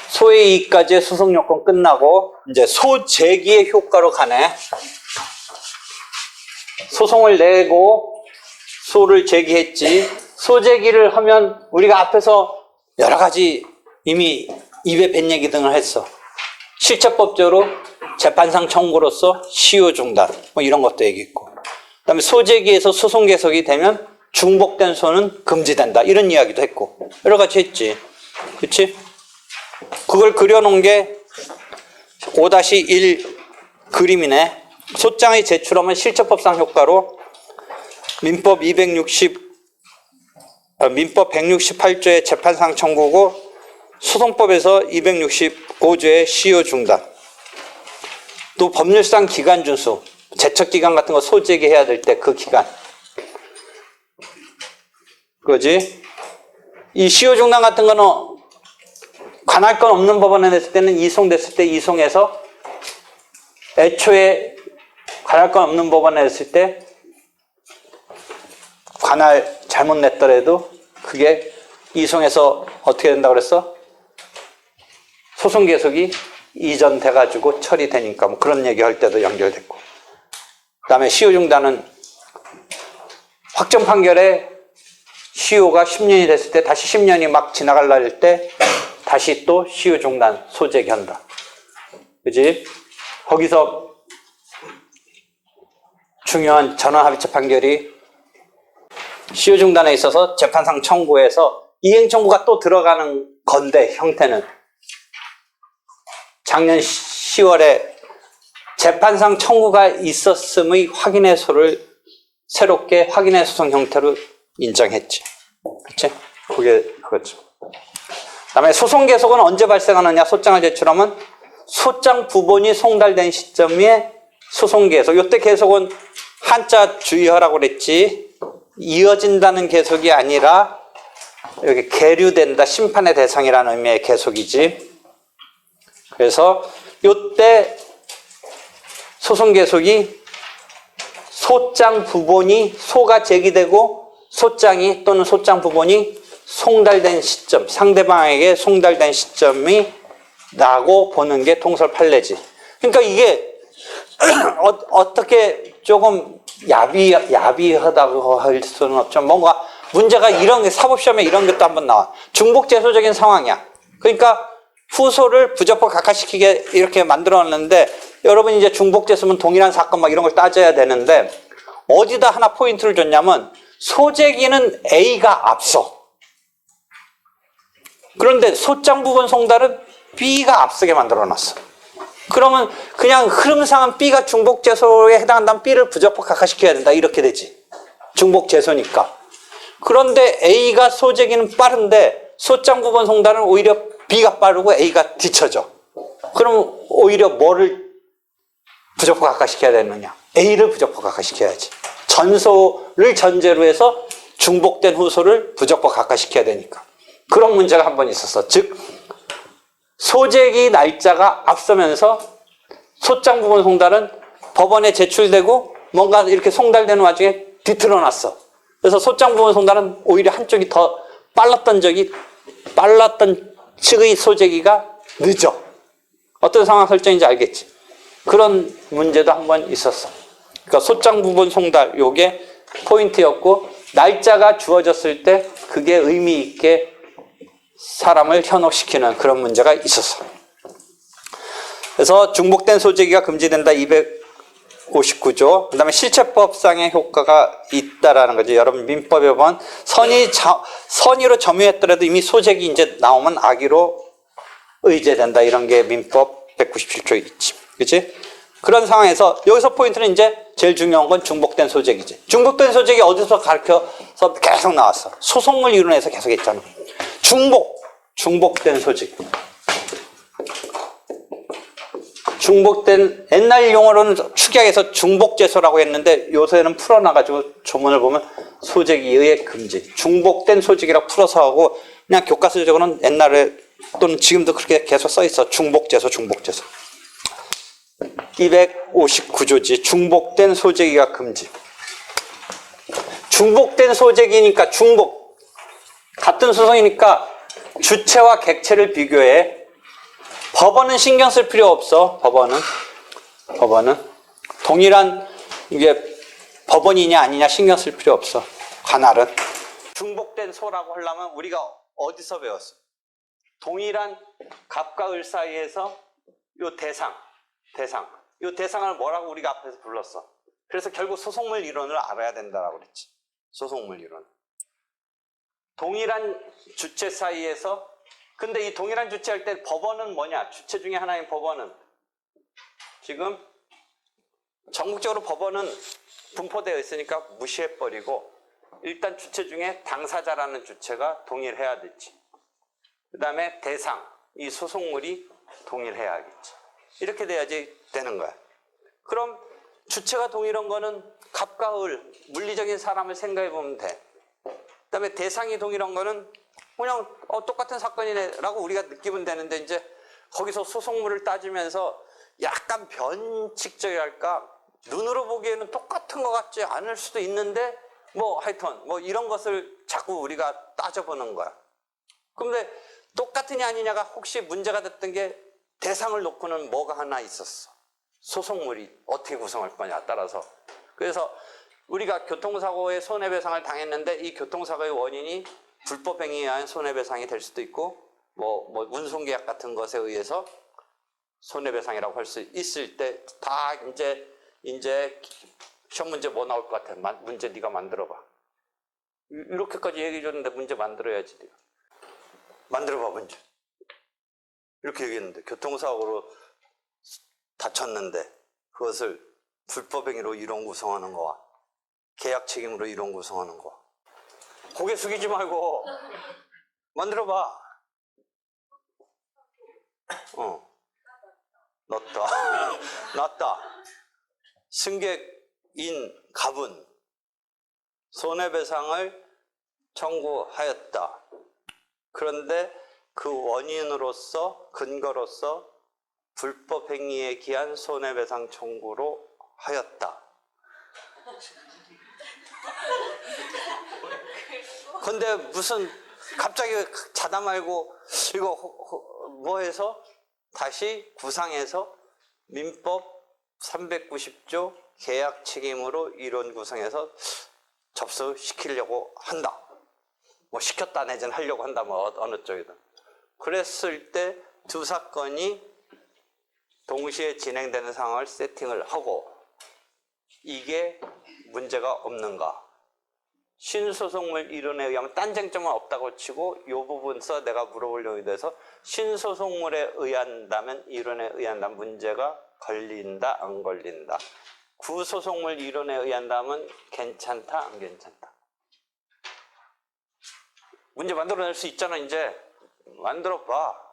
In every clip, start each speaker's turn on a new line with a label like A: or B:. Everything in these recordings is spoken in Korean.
A: 소의 이익까지의 수송 요건 끝나고 이제 소재기의 효과로 가네. 소송을 내고 소를 제기했지. 소제기를 하면 우리가 앞에서 여러 가지 이미 입에 뱉 얘기 등을 했어. 실체법적으로 재판상 청구로서 시효 중단 뭐 이런 것도 얘기했고, 그다음에 소제기에서 소송 계속이 되면 중복된 소는 금지된다 이런 이야기도 했고 여러 가지 했지. 그렇지? 그걸 그려놓은 게 5-1 그림이네. 소장의 제출하면 실체법상 효과로 민법 168조의 재판상 청구고 소송법에서 265조의 시효 중단. 또 법률상 기간 준수, 제척 기간 같은 거 소제기해야 될 때 그 기간. 그거지? 이 시효 중단 같은 거는 관할 건 없는 법원에 냈을 때는 이송됐을 때 이송해서 애초에 관할 건 없는 법원에 냈을 때 관할 잘못 냈더라도 그게 이송해서 어떻게 된다고 그랬어? 소송 계속이 이전돼가지고 처리되니까 뭐 그런 얘기 할 때도 연결됐고. 그 다음에 시효 중단은 확정 판결에 시효가 10년이 됐을 때 다시 10년이 막 지나갈라 할 때 다시 또 시효 중단 소제기한다. 그지? 거기서 중요한 전원합의체 판결이 시효 중단에 있어서 재판상 청구해서 이행 청구가 또 들어가는 건데 형태는 작년 10월에 재판상 청구가 있었음의 확인해소를 새롭게 확인해 소송 형태로 인정했지. 그렇지? 그게 그거죠. 그다음에 소송 계속은 언제 발생하느냐? 소장을 제출하면 소장 부본이 송달된 시점에 소송 계속. 이때 계속은 한자 주의하라고 그랬지. 이어진다는 계속이 아니라 여기 계류된다, 심판의 대상이라는 의미의 계속이지. 그래서 이때 소송 계속이 소장 부본이 소가 제기되고 소장이 또는 소장 부본이 송달된 시점, 상대방에게 송달된 시점이 라고 보는 게 통설 판례지. 그러니까 이게 어떻게 조금 야비하다고 할 수는 없죠. 뭔가 문제가 이런 게 사법시험에 이런 것도 한번 나와. 중복재소적인 상황이야. 그러니까 후소를 부적법 각하시키게 이렇게 만들어놨는데 여러분 이제 중복재소면 동일한 사건 막 이런 걸 따져야 되는데 어디다 하나 포인트를 줬냐면 소제기는 A가 앞서. 그런데 소장 부분 송달은 B가 앞서게 만들어놨어. 그러면 그냥 흐름상은 B가 중복재소에 해당한다면 B를 부적법 각하시켜야 된다 이렇게 되지. 중복재소니까. 그런데 A가 소제기는 빠른데 소장 부분 송달은 오히려 B가 빠르고 A가 뒤쳐져. 그럼 오히려 뭐를 부적법 각하시켜야 되느냐? A를 부적법 각하시켜야지. 전소를 전제로 해서 중복된 후소를 부적법 각하시켜야 되니까. 그런 문제가 한 번 있었어. 즉 소제기 날짜가 앞서면서 소장 부분 송달은 법원에 제출되고 뭔가 이렇게 송달되는 와중에 뒤틀어놨어. 그래서 소장 부분 송달은 오히려 한쪽이 더 빨랐던 측의 소제기가 늦어. 어떤 상황 설정인지 알겠지? 그런 문제도 한 번 있었어. 그러니까 소장 부분 송달 요게 포인트였고 날짜가 주어졌을 때 그게 의미 있게 사람을 현혹시키는 그런 문제가 있었어. 그래서 중복된 소제기가 금지된다 259조. 그 다음에 실체법상의 효과가 있다라는 거죠. 여러분 민법에 보면 선의로 점유했더라도 이미 소제기 이제 나오면 악의로 의제된다 이런 게 민법 197조에 있지. 그치? 그런 상황에서 여기서 포인트는 이제 제일 중요한 건 중복된 소제기지. 중복된 소제기 어디서 가르쳐서 계속 나왔어. 소송을 이론에서 계속 했잖아. 중복된 소제기. 중복된 옛날 용어로는 축약해서 중복재소라고 했는데 요새는 풀어놔가지고 조문을 보면 소제기의 금지. 중복된 소제기라고 풀어서 하고 그냥 교과서적으로는 옛날에 또는 지금도 그렇게 계속 써 있어. 중복재소. 259조지. 중복된 소제기가 금지. 중복된 소재기니까 같은 소송이니까 주체와 객체를 비교해. 법원은 신경 쓸 필요 없어. 법원은 동일한 이게 법원이냐 아니냐 신경 쓸 필요 없어. 관할은. 중복된 소라고 하려면 우리가 어디서 배웠어? 동일한 갑과 을 사이에서 요 대상. 요 대상을 뭐라고 우리가 앞에서 불렀어? 그래서 결국 소송물 이론을 알아야 된다라고 그랬지. 소송물 이론. 동일한 주체 사이에서, 근데 이 동일한 주체 할 때 법원은 뭐냐? 주체 중에 하나인 법원은 지금 전국적으로 법원은 분포되어 있으니까 무시해버리고 일단 주체 중에 당사자라는 주체가 동일해야 되지. 그 다음에 대상, 이 소송물이 동일해야겠지. 이렇게 돼야지 되는 거야. 그럼 주체가 동일한 거는 갑과 을, 물리적인 사람을 생각해 보면 돼. 그 다음에 대상이 동일한 거는 그냥 똑같은 사건이네 라고 우리가 느끼면 되는데, 이제 거기서 소송물을 따지면서 약간 변칙적이랄까, 눈으로 보기에는 똑같은 것 같지 않을 수도 있는데 하여튼 이런 것을 자꾸 우리가 따져보는 거야. 그런데 똑같으냐 아니냐가 혹시 문제가 됐던 게 대상을 놓고는 뭐가 하나 있었어. 소송물이 어떻게 구성할 거냐 따라서. 그래서 우리가 교통사고의 손해배상을 당했는데 이 교통사고의 원인이 불법행위에 의한 손해배상이 될 수도 있고 운송계약 같은 것에 의해서 손해배상이라고 할 수 있을 때 다 이제 시험 문제 뭐 나올 것 같아? 문제 네가 만들어봐. 이렇게까지 얘기해 줬는데 문제 만들어야지. 네가. 만들어봐 문제. 이렇게 얘기했는데 교통사고로 다쳤는데 그것을 불법행위로 이론 구성하는 거와 계약 책임으로 이론 구성하는 거와. 고개 숙이지 말고 만들어봐. 놨다. 승객인 갑은 손해배상을 청구하였다. 그런데 그 원인으로서, 근거로서 불법행위에 기한 손해배상 청구로 하였다. 근데 무슨 갑자기 자다 말고 이거 뭐해서 다시 구상해서 민법 390조 계약 책임으로 이론 구성해서 접수시키려고 한다. 시켰다 내지는 하려고 한다. 어느 쪽이든. 그랬을 때 두 사건이 동시에 진행되는 상황을 세팅을 하고 이게 문제가 없는가? 신소송물 이론에 의하면 딴 쟁점은 없다고 치고 이 부분서 내가 물어보려고 해서 신소송물에 의한다면 이론에 의한다면 문제가 걸린다 안 걸린다. 구소송물 이론에 의한다면 괜찮다 안 괜찮다. 문제 만들어낼 수 있잖아. 이제 만들어봐.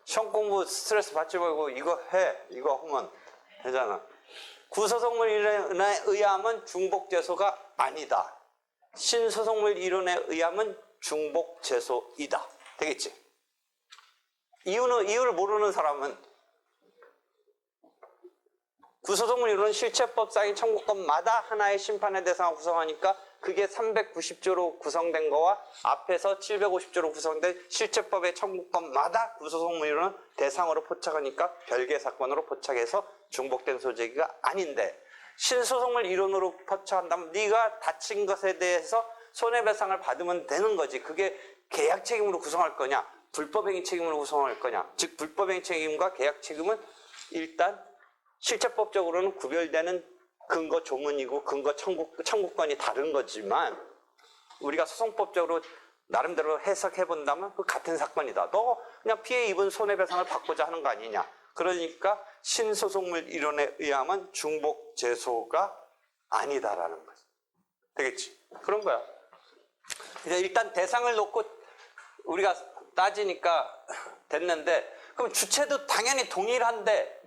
A: 시험 공부 스트레스 받지 말고 이거 하면 되잖아. 구소송물 이론에 의하면 중복재소가 아니다. 신소송물 이론에 의하면 중복재소이다. 되겠지? 이유를 모르는 사람은 구소송물 이론은 실체법상의 청구권마다 하나의 심판의 대상을 구성하니까 그게 390조로 구성된 거와 앞에서 750조로 구성된 실체법의 청구권마다 구소송물 이론은 대상으로 포착하니까 별개 사건으로 포착해서 중복된 소재기가 아닌데, 신소송물 이론으로 포착한다면 네가 다친 것에 대해서 손해배상을 받으면 되는 거지. 그게 계약 책임으로 구성할 거냐 불법행위 책임으로 구성할 거냐. 즉 불법행위 책임과 계약 책임은 일단 실체법적으로는 구별되는 근거 조문이고 근거 청구권이 다른 거지만 우리가 소송법적으로 나름대로 해석해 본다면 그 같은 사건이다. 너 그냥 피해 입은 손해배상을 받고자 하는 거 아니냐. 그러니까 신소송물 이론에 의하면 중복재소가 아니다라는 거지. 되겠지? 그런 거야. 일단 대상을 놓고 우리가 따지니까 됐는데, 그럼 주체도 당연히 동일한데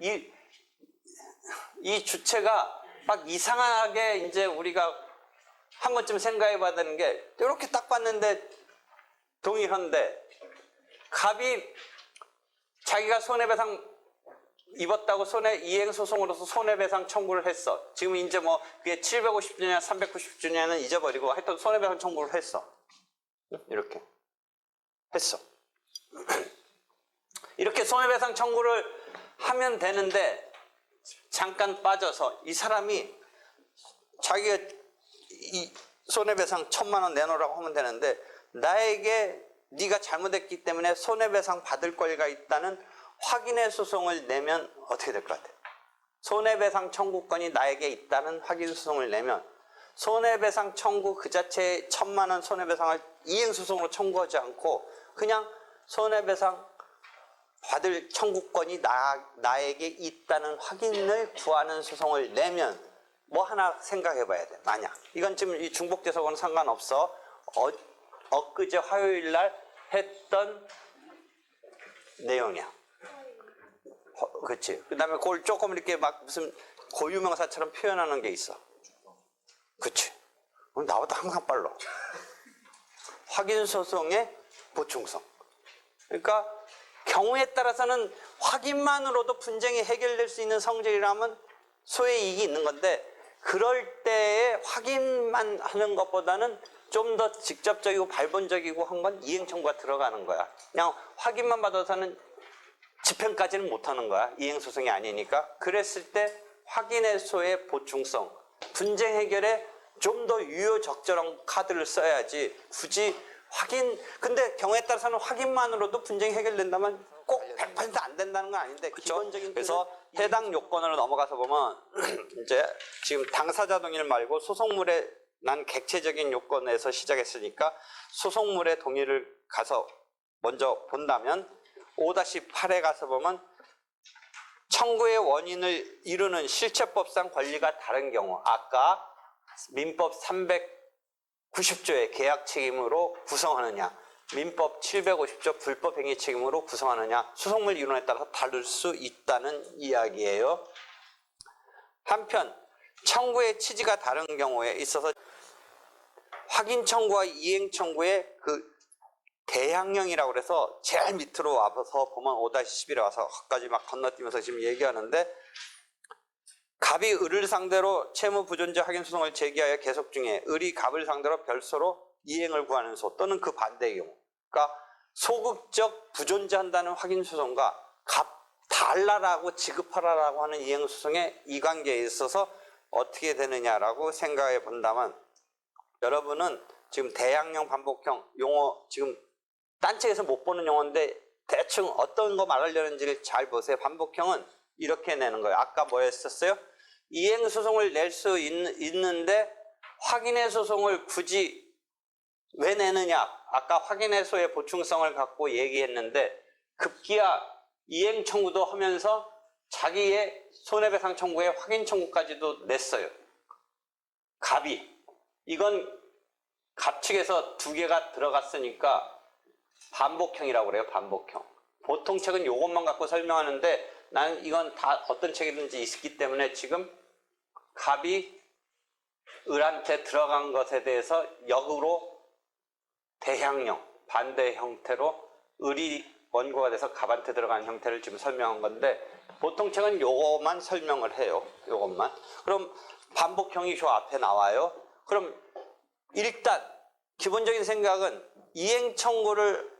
A: 이 주체가 막 이상하게 이제 우리가 한 번쯤 생각해 봐야 되는 게, 이렇게 딱 봤는데 동일한데 갑이 자기가 손해배상 입었다고 이행소송으로서 손해배상 청구를 했어. 지금 이제 뭐 그게 750주냐 390주냐는 잊어버리고 하여튼 손해배상 청구를 했어. 이렇게 했어. 이렇게 손해배상 청구를 하면 되는데 잠깐 빠져서 이 사람이 자기가 이 손해배상 1,000만 원 내놓으라고 하면 되는데 나에게 네가 잘못했기 때문에 손해배상 받을 권리가 있다는 확인의 소송을 내면 어떻게 될 것 같아요? 손해배상 청구권이 나에게 있다는 확인 소송을 내면 손해배상 청구 그 자체에 1,000만 원 손해배상을 이행소송으로 청구하지 않고 그냥 손해배상 받을 청구권이 나에게 있다는 확인을 구하는 소송을 내면 뭐 하나 생각해 봐야 돼. 만약 이건 지금 이 중복재소하고는 상관없어. 엊그제 화요일 날 했던 내용이야. 그렇지. 그 다음에 그걸 조금 이렇게 막 무슨 고유명사처럼 표현하는 게 있어. 그렇지. 나보다 항상 빨라. 확인소송의 보충성. 그러니까 경우에 따라서는 확인만으로도 분쟁이 해결될 수 있는 성질이라면 소의 이익이 있는 건데 그럴 때에 확인만 하는 것보다는 좀 더 직접적이고 발본적이고 한 건 이행청구가 들어가는 거야. 그냥 확인만 받아서는 집행까지는 못하는 거야. 이행소송이 아니니까. 그랬을 때 확인의 소의 보충성, 분쟁 해결에 좀 더 유효적절한 카드를 써야지 굳이 근데 경우에 따라서는 확인만으로도 분쟁이 해결된다면 꼭 100% 안 된다는 건 아닌데 기본적인 그래서 해당 요건으로 넘어가서 보면 이제 지금 당사자 동의를 말고 소송물에 난 객체적인 요건에서 시작했으니까 소송물의 동의를 가서 먼저 본다면 5-8에 가서 보면 청구의 원인을 이루는 실체법상 권리가 다른 경우 아까 민법 390조의 계약 책임으로 구성하느냐 민법 750조 불법 행위 책임으로 구성하느냐 소송물 이론에 따라서 다를 수 있다는 이야기예요. 한편 청구의 취지가 다른 경우에 있어서 확인 청구와 이행 청구의 그 대항령이라고 그래서 제일 밑으로 와서 보면 5-11에 와서 거기까지 막 건너뛰면서 지금 얘기하는데 갑이 을을 상대로 채무 부존재 확인 소송을 제기하여 계속 중에 을이 갑을 상대로 별소로 이행을 구하는 소 또는 그 반대의 경우 그러니까 소극적 부존재한다는 확인 소송과 갑 달라라고 지급하라라고 하는 이행 소송의 이 관계에 있어서 어떻게 되느냐라고 생각해 본다면 여러분은 지금 대항령 반복형 용어 지금 딴 책에서 못 보는 용어인데 대충 어떤 거 말하려는지를 잘 보세요. 반복형은 이렇게 내는 거예요. 아까 뭐 했었어요? 이행소송을 낼 수 있는데 확인의 소송을 굳이 왜 내느냐? 아까 확인해소의 보충성을 갖고 얘기했는데 급기야 이행 청구도 하면서 자기의 손해배상 청구에 확인 청구까지도 냈어요. 갑이. 이건 갑 측에서 2개가 들어갔으니까 반복형이라고 그래요. 반복형. 보통 책은 이것만 갖고 설명하는데 나는 이건 다 어떤 책이든지 있기 때문에 지금 갑이 을한테 들어간 것에 대해서 역으로 대항령, 반대 형태로 을이 원고가 돼서 갑한테 들어간 형태를 지금 설명한 건데 보통 책은 요것만 설명을 해요. 요것만. 그럼 반복형이 저 앞에 나와요. 그럼 일단 기본적인 생각은 이행 청구를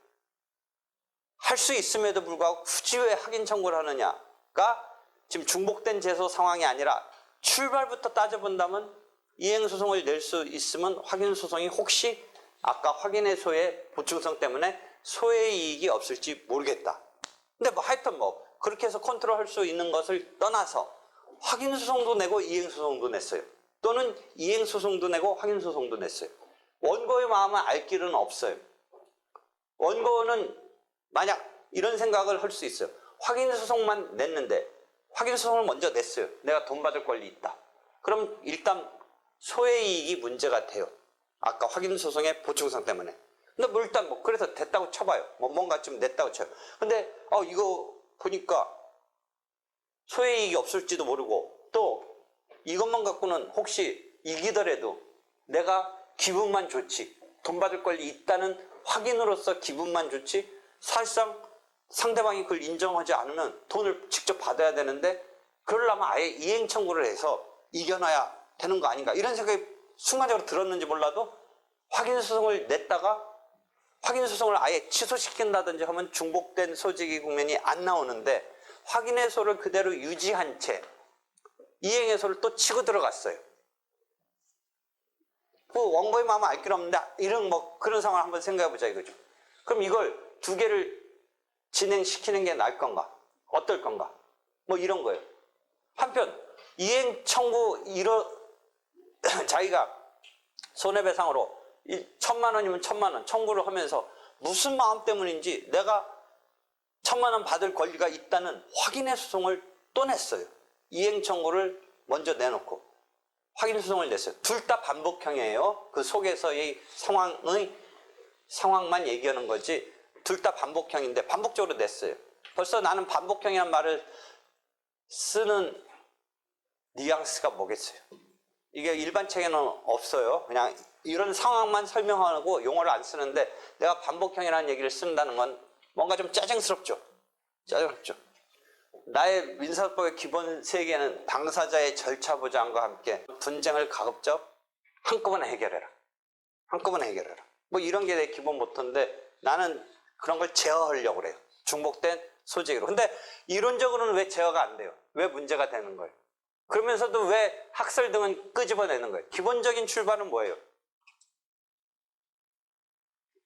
A: 할 수 있음에도 불구하고 굳이 왜 확인 청구를 하느냐가 지금 중복된 제소 상황이 아니라 출발부터 따져본다면 이행소송을 낼 수 있으면 확인소송이 혹시 아까 확인해소의 보충성 때문에 소의 이익이 없을지 모르겠다. 근데 뭐 하여튼 뭐 그렇게 해서 컨트롤할 수 있는 것을 떠나서 확인소송도 내고 이행소송도 냈어요. 또는 이행소송도 내고 확인소송도 냈어요. 원고의 마음을 알 길은 없어요. 원고는 만약 이런 생각을 할 수 있어요. 확인소송만 냈는데 확인소송을 먼저 냈어요. 내가 돈 받을 권리 있다. 그럼 일단 소의 이익이 문제가 돼요. 아까 확인소송의 보충성 때문에. 근데 뭐 일단 뭐 그래서 됐다고 쳐봐요. 뭐 뭔가 좀 냈다고 쳐요. 근데 이거 보니까 소의 이익이 없을지도 모르고 또 이것만 갖고는 혹시 이기더라도 내가 기분만 좋지 돈 받을 권리 있다는 확인으로서 기분만 좋지 사실상 상대방이 그걸 인정하지 않으면 돈을 직접 받아야 되는데 그러려면 아예 이행 청구를 해서 이겨놔야 되는 거 아닌가 이런 생각이 순간적으로 들었는지 몰라도 확인소송을 냈다가 확인소송을 아예 취소시킨다든지 하면 중복된 소지기 국면이 안 나오는데 확인해소를 그대로 유지한 채 이행해소를 또 치고 들어갔어요. 그 원고의 마음은 알 길 없는데 이런 뭐 그런 상황을 한번 생각해 보자 이거죠. 그럼 이걸 두 개를 진행시키는 게 나을 건가? 어떨 건가? 뭐 이런 거예요. 한편 이행 청구 자기가 손해배상으로 1,000만 원이면 1,000만 원 청구를 하면서 무슨 마음 때문인지 내가 1,000만 원 받을 권리가 있다는 확인의 소송을 또 냈어요. 이행 청구를 먼저 내놓고 확인 소송을 냈어요. 둘 다 반복형이에요. 그 속에서의 상황만 얘기하는 거지 둘 다 반복형인데 반복적으로 냈어요. 벌써 나는 반복형이라는 말을 쓰는 뉘앙스가 뭐겠어요? 이게 일반 책에는 없어요. 그냥 이런 상황만 설명하고 용어를 안 쓰는데 내가 반복형이라는 얘기를 쓴다는 건 뭔가 좀 짜증스럽죠. 짜증스럽죠. 나의 민사법의 기본 세계는 당사자의 절차 보장과 함께 분쟁을 가급적 한꺼번에 해결해라. 한꺼번에 해결해라. 뭐 이런 게 내 기본 모토인데 나는 그런 걸 제어하려고 그래요. 중복된 소지기로. 근데 이론적으로는 왜 제어가 안 돼요? 왜 문제가 되는 거예요? 그러면서도 왜 학설 등은 끄집어내는 거예요? 기본적인 출발은 뭐예요?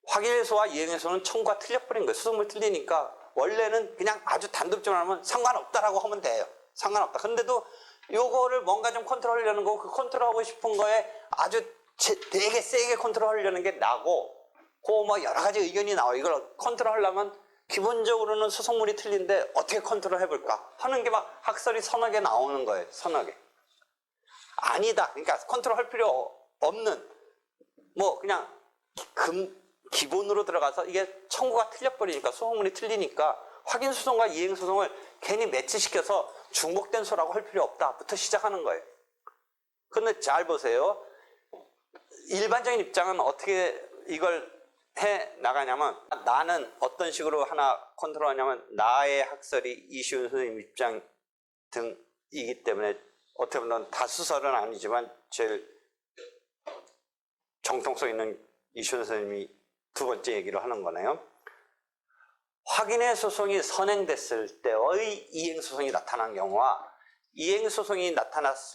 A: 확인해소와 이행해소는 청구가 틀려버린 거예요. 수성물 틀리니까 원래는 그냥 아주 단도직입적으로 하면 상관없다라고 하면 돼요. 상관없다. 근데도 요거를 뭔가 좀 컨트롤하려는 거, 그 컨트롤하고 싶은 거에 아주 되게 세게 컨트롤하려는 게 나고, 그 뭐 여러 가지 의견이 나와요. 이걸 컨트롤하려면 기본적으로는 수성물이 틀린데 어떻게 컨트롤 해볼까 하는 게 막 학설이 서너 개 나오는 거예요. 서너 개. 아니다. 그러니까 컨트롤 할 필요 없는, 뭐 그냥 기본으로 들어가서 이게 청구가 틀려버리니까 수성물이 틀리니까 확인소송과 이행소송을 괜히 매치시켜서 중복된 소라고 할 필요 없다부터 시작하는 거예요. 근데 잘 보세요. 일반적인 입장은 어떻게 이걸 해 나가냐면 나는 어떤 식으로 하나 컨트롤하냐면 나의 학설이 이시훈 선생님 입장 등이기 때문에 어떻게 보면 다수설은 아니지만 제일 정통성 있는 이시훈 선생님이 두 번째 얘기를 하는 거네요. 확인의 소송이 선행됐을 때의 이행소송이 나타난 경우와 이행소송이 나타났고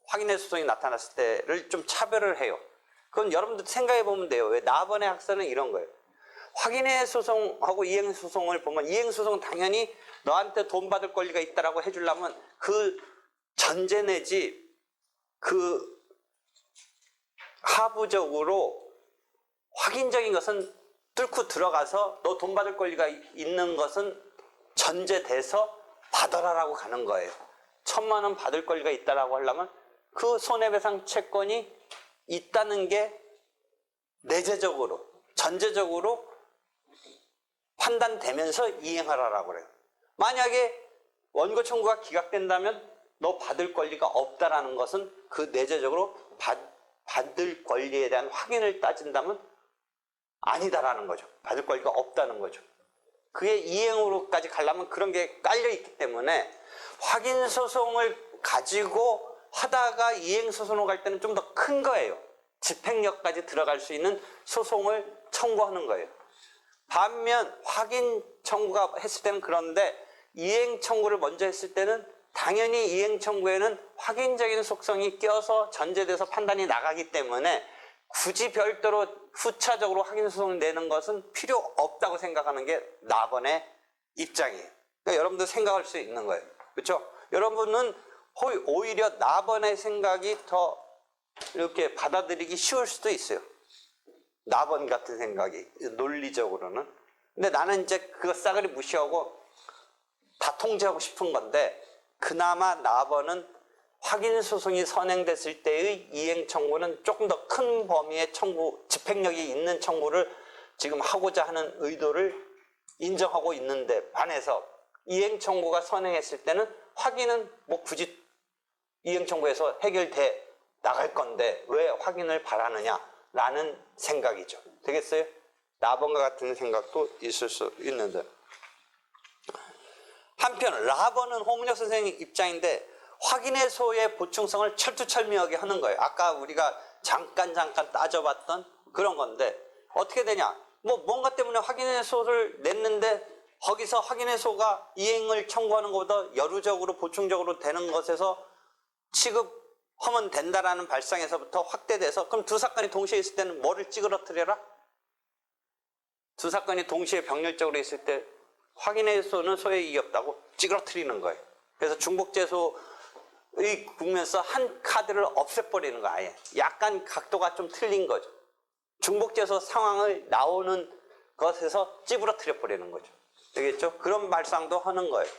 A: 확인의 소송이 나타났을 때를 좀 차별을 해요. 그건 여러분들 생각해 보면 돼요. 왜 나번의 학설은 이런 거예요. 확인의 소송하고 이행소송을 보면 이행소송은 당연히 너한테 돈 받을 권리가 있다라고 해주려면 그 전제 내지 그 하부적으로 확인적인 것은 뚫고 들어가서 너 돈 받을 권리가 있는 것은 전제돼서 받아라라고 가는 거예요. 1,000만 원 받을 권리가 있다라고 하려면 그 손해배상 채권이 있다는 게 내재적으로, 전제적으로 판단되면서 이행하라라고 그래요. 만약에 원고 청구가 기각된다면 너 받을 권리가 없다라는 것은 그 내재적으로 받을 권리에 대한 확인을 따진다면 아니다라는 거죠. 받을 권리가 없다는 거죠. 그게 이행으로까지 가려면 그런 게 깔려 있기 때문에 확인 소송을 가지고 하다가 이행 소송으로 갈 때는 좀 더 큰 거예요. 집행력까지 들어갈 수 있는 소송을 청구하는 거예요. 반면 확인 청구가 했을 때는 그런데 이행 청구를 먼저 했을 때는 당연히 이행 청구에는 확인적인 속성이 껴서 전제돼서 판단이 나가기 때문에 굳이 별도로 후차적으로 확인 소송을 내는 것은 필요 없다고 생각하는 게 나번의 입장이에요. 그러니까 여러분들 생각할 수 있는 거예요. 그렇죠? 여러분은 오히려 나번의 생각이 더 이렇게 받아들이기 쉬울 수도 있어요. 나번 같은 생각이 논리적으로는. 근데 나는 이제 그거 싸그리 무시하고 다 통제하고 싶은 건데 그나마 나번은 확인 소송이 선행됐을 때의 이행 청구는 조금 더 큰 범위의 청구, 집행력이 있는 청구를 지금 하고자 하는 의도를 인정하고 있는데 반해서 이행 청구가 선행했을 때는 확인은 뭐 굳이 이행 청구에서 해결돼 나갈 건데 왜 확인을 바라느냐라는 생각이죠. 되겠어요? 나번과 같은 생각도 있을 수 있는데 한편 라버는 호문혁 선생님 입장인데 확인의 소의 보충성을 철두철미하게 하는 거예요. 아까 우리가 잠깐 따져봤던 그런 건데 어떻게 되냐? 뭐 뭔가 때문에 확인의 소를 냈는데 거기서 확인의 소가 이행을 청구하는 것보다 여루적으로 보충적으로 되는 것에서 취급하면 된다라는 발상에서부터 확대돼서 그럼 두 사건이 동시에 있을 때는 뭐를 찌그러뜨려라? 두 사건이 동시에 병렬적으로 있을 때 확인의 소는 소의 이익이 없다고 찌그러뜨리는 거예요. 그래서 중복재소의 국면에서 한 카드를 없애버리는 거 아예. 약간 각도가 좀 틀린 거죠. 중복재소 상황을 나오는 것에서 찌그러뜨려 버리는 거죠. 되겠죠? 그런 발상도 하는 거예요.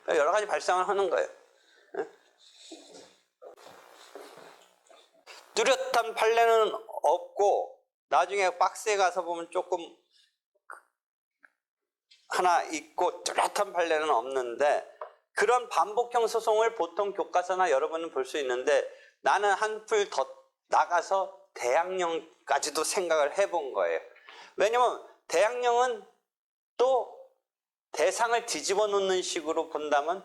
A: 여러 가지 발상을 하는 거예요. 뚜렷한 판례는 없고 나중에 박스에 가서 보면 조금 하나 있고 뚜렷한 판례는 없는데 그런 반복형 소송을 보통 교과서나 여러분은 볼 수 있는데 나는 한풀 더 나가서 대항령까지도 생각을 해본 거예요. 왜냐면 대항령은 또 대상을 뒤집어 놓는 식으로 본다면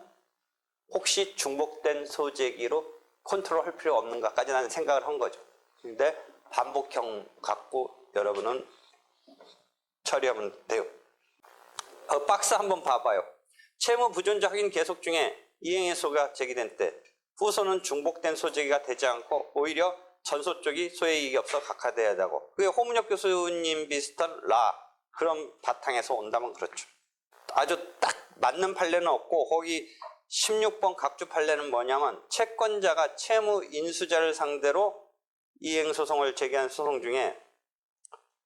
A: 혹시 중복된 소재기로 컨트롤할 필요 없는가까지 나는 생각을 한 거죠. 근데 반복형 갖고 여러분은 처리하면 돼요. 박스 한번 봐봐요. 채무 부존재 확인 계속 중에 이행의 소가 제기된 때 후소는 중복된 소재기가 되지 않고 오히려 전소 쪽이 소의 이익이 없어 각하돼야 하고 그게 호문혁 교수님 비슷한 그런 바탕에서 온다면 그렇죠. 아주 딱 맞는 판례는 없고 거기 16번 각주 판례는 뭐냐면 채권자가 채무 인수자를 상대로 이행소송을 제기한 소송 중에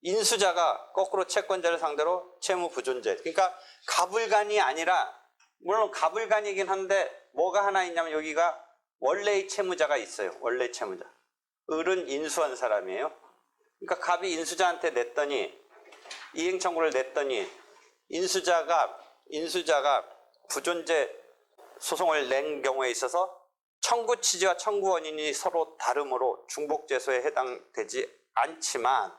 A: 인수자가 거꾸로 채권자를 상대로 채무 부존재 그러니까 가불간이 아니라 물론 가불간이긴 한데 뭐가 하나 있냐면 여기가 원래의 채무자가 있어요. 원래 채무자. 을은 인수한 사람이에요. 그러니까 갑이 인수자한테 냈더니 이행 청구를 냈더니 인수자가 부존재 소송을 낸 경우에 있어서 청구 취지와 청구 원인이 서로 다르므로 중복재소에 해당되지 않지만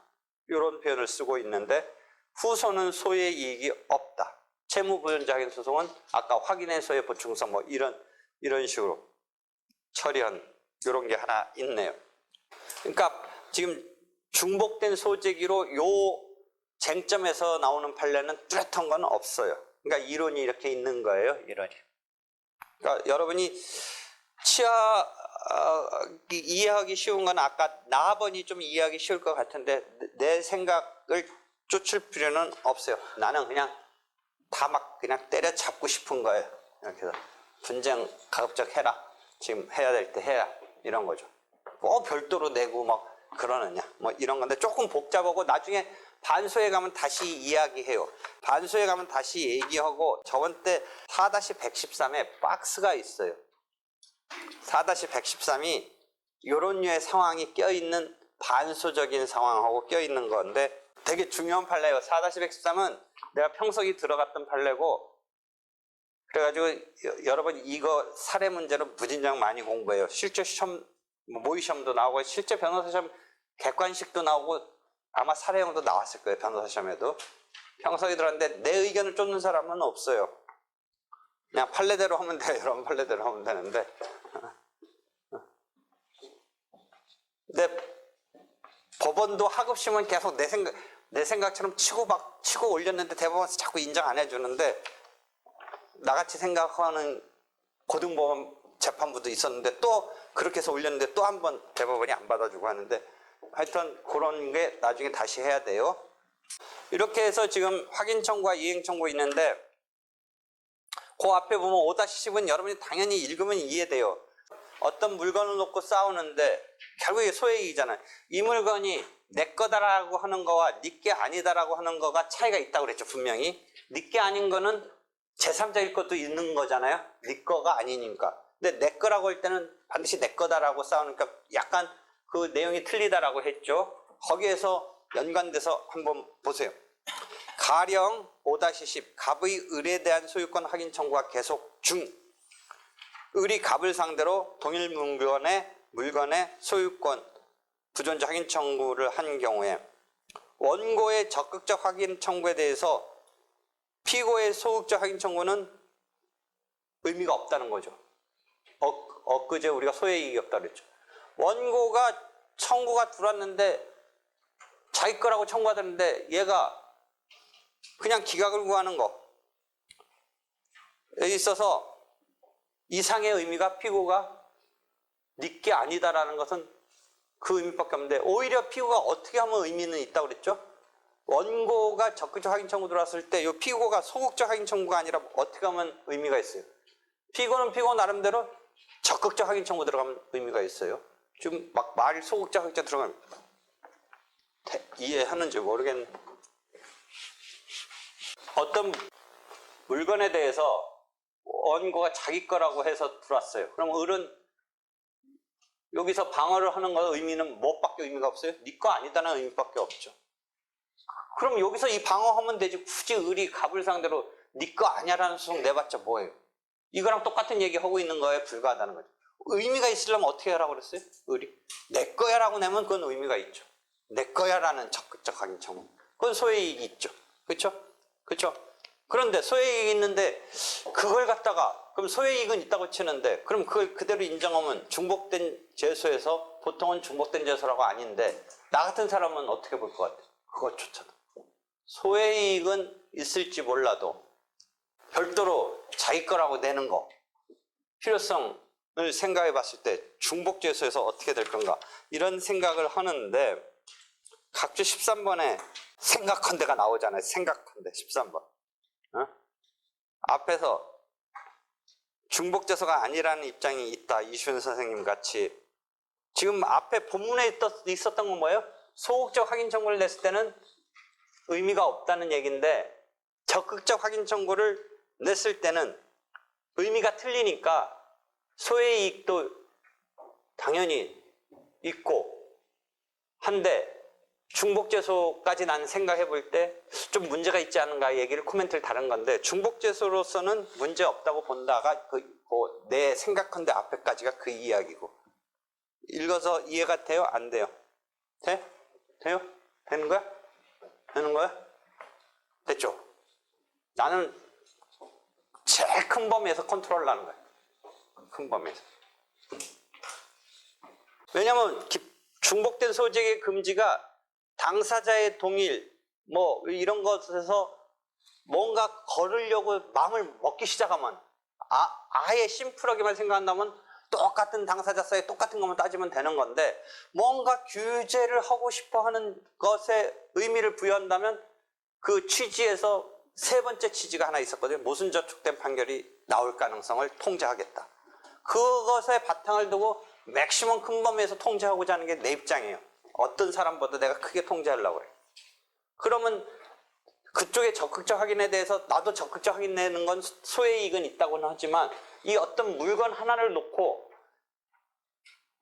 A: 이런 표현을 쓰고 있는데 후소는 소의 이익이 없다. 채무 부존재 확인 소송은 아까 확인의 소의 보충성 뭐 이런 식으로 처리한 이런 게 하나 있네요. 그러니까 지금 중복된 소재기로 요 쟁점에서 나오는 판례는 뚜렷한 건 없어요. 그러니까 이론이 이렇게 있는 거예요. 이론이. 그러니까 여러분이 이해하기 쉬운 건 아까 나번이 좀 이해하기 쉬울 것 같은데 내 생각을 쫓을 필요는 없어요. 나는 그냥 다 막 그냥 때려잡고 싶은 거예요. 이렇게 해서 분쟁 가급적 해라. 지금 해야 될 때 해라. 이런 거죠. 뭐 별도로 내고 막 그러느냐. 뭐 이런 건데 조금 복잡하고 나중에 반소에 가면 다시 이야기해요. 반소에 가면 다시 얘기하고 저번 때 4-113에 박스가 있어요. 4-113이 이런 류의 상황이 껴있는 반소적인 상황하고 껴있는 건데 되게 중요한 판례예요. 4-113은 내가 평소에 들어갔던 판례고 그래가지고 여러분 이거 사례 문제로 무진장 많이 공부해요. 실제 시험 모의 시험도 나오고 실제 변호사 시험 객관식도 나오고 아마 사례형도 나왔을 거예요. 변호사 시험에도. 평소에 들었는데 내 의견을 쫓는 사람은 없어요. 그냥 판례대로 하면 돼요. 여러분 판례대로 하면 되는데 근데 법원도 하급심은 계속 내 생각처럼 치고 올렸는데 대법원에서 자꾸 인정 안 해주는데 나같이 생각하는 고등법원 재판부도 있었는데 또 그렇게 해서 올렸는데 또 한 번 대법원이 안 받아주고 하는데 하여튼 그런 게 나중에 다시 해야 돼요. 이렇게 해서 지금 확인 청구와 이행 청구 있는데 그 앞에 보면 5-10은 여러분이 당연히 읽으면 이해돼요. 어떤 물건을 놓고 싸우는데 결국에 소액이잖아요. 이 물건이 내 거다라고 하는 거와 네 게 아니다라고 하는 거가 차이가 있다고 그랬죠. 분명히. 네 게 아닌 거는 제3자일 것도 있는 거잖아요. 네 거가 아니니까. 근데 내 거라고 할 때는 반드시 내 거다라고 싸우니까 약간 그 내용이 틀리다라고 했죠. 거기에서 연관돼서 한번 보세요. 가령 5-10 갑의 을에 대한 소유권 확인 청구가 계속 중 을이 갑을 상대로 동일 물건의 소유권 부존재 확인 청구를 한 경우에 원고의 적극적 확인 청구에 대해서 피고의 소극적 확인 청구는 의미가 없다는 거죠. 엊그제 우리가 소외이익이 없다 그랬죠. 원고가 청구가 들어왔는데 자기 거라고 청구하던데 얘가 그냥 기각을 구하는 거에 있어서 이상의 의미가 피고가 네 게 아니다라는 것은 그 의미밖에 없는데, 오히려 피고가 어떻게 하면 의미는 있다고 그랬죠? 원고가 적극적 확인 청구 들어왔을 때 이 피고가 소극적 확인 청구가 아니라 어떻게 하면 의미가 있어요? 피고는 피고 나름대로 적극적 확인 청구 들어가면 의미가 있어요. 지금 막 말이 소극적 확인 들어가면 이해하는지 모르겠네. 어떤 물건에 대해서 원고가 자기 거라고 해서 들어왔어요. 그럼 을은 여기서 방어를 하는 거 의미는 뭐밖에 의미가 없어요? 네 거 아니다는 의미밖에 없죠. 그럼 여기서 이 방어하면 되지, 굳이 을이 갑을 상대로 네 거 아니야라는 소송 내봤자 뭐예요? 이거랑 똑같은 얘기 하고 있는 거에 불과하다는 거죠. 의미가 있으려면 어떻게 하라고 그랬어요? 을이 내 거야라고 내면 그건 의미가 있죠. 내 거야라는 적극적 확인 청구, 그건 소외이익이 있죠. 그렇죠? 그런데 소외이익이 있는데 그걸 갖다가 그럼 소외이익은 있다고 치는데, 그럼 그걸 그대로 인정하면 중복된 재소에서 보통은 중복된 재소라고 아닌데, 나 같은 사람은 어떻게 볼 것 같아요? 그것조차도 소외이익은 있을지 몰라도 별도로 자기 거라고 내는 거 필요성을 생각해 봤을 때 중복재소에서 어떻게 될 건가, 이런 생각을 하는데, 각주 13번에 생각컨대가 나오잖아요. 생각컨대 13번. 앞에서 중복재소가 아니라는 입장이 있다, 이슈은 선생님 같이. 지금 앞에 본문에 있었던 건 뭐예요? 소극적 확인 청구를 냈을 때는 의미가 없다는 얘기인데, 적극적 확인 청구를 냈을 때는 의미가 틀리니까 소외이익도 당연히 있고 한데, 중복재소까지 난 생각해 볼 때 좀 문제가 있지 않은가 얘기를 코멘트를 다른 건데, 중복재소로서는 문제 없다고 본다가 내 생각한데 앞에까지가 그 이야기고. 읽어서 이해가 돼요? 안 돼요? 돼요? 되는 거야? 되는 거야? 됐죠? 나는 제일 큰 범위에서 컨트롤을 하는 거야. 큰 범위에서. 왜냐면 중복된 소재의 금지가 당사자의 동일 뭐 이런 것에서 뭔가 걸으려고 마음을 먹기 시작하면, 아예 심플하게만 생각한다면 똑같은 당사자 사이에 똑같은 것만 따지면 되는 건데, 뭔가 규제를 하고 싶어 하는 것에 의미를 부여한다면 그 취지에서 세 번째 취지가 하나 있었거든요. 모순 저촉된 판결이 나올 가능성을 통제하겠다. 그것에 바탕을 두고 맥시멈 큰 범위에서 통제하고자 하는 게 내 입장이에요. 어떤 사람보다 내가 크게 통제하려고 그래. 그러면 그쪽의 적극적 확인에 대해서 나도 적극적 확인 내는 건 소외이익은 있다고는 하지만, 이 어떤 물건 하나를 놓고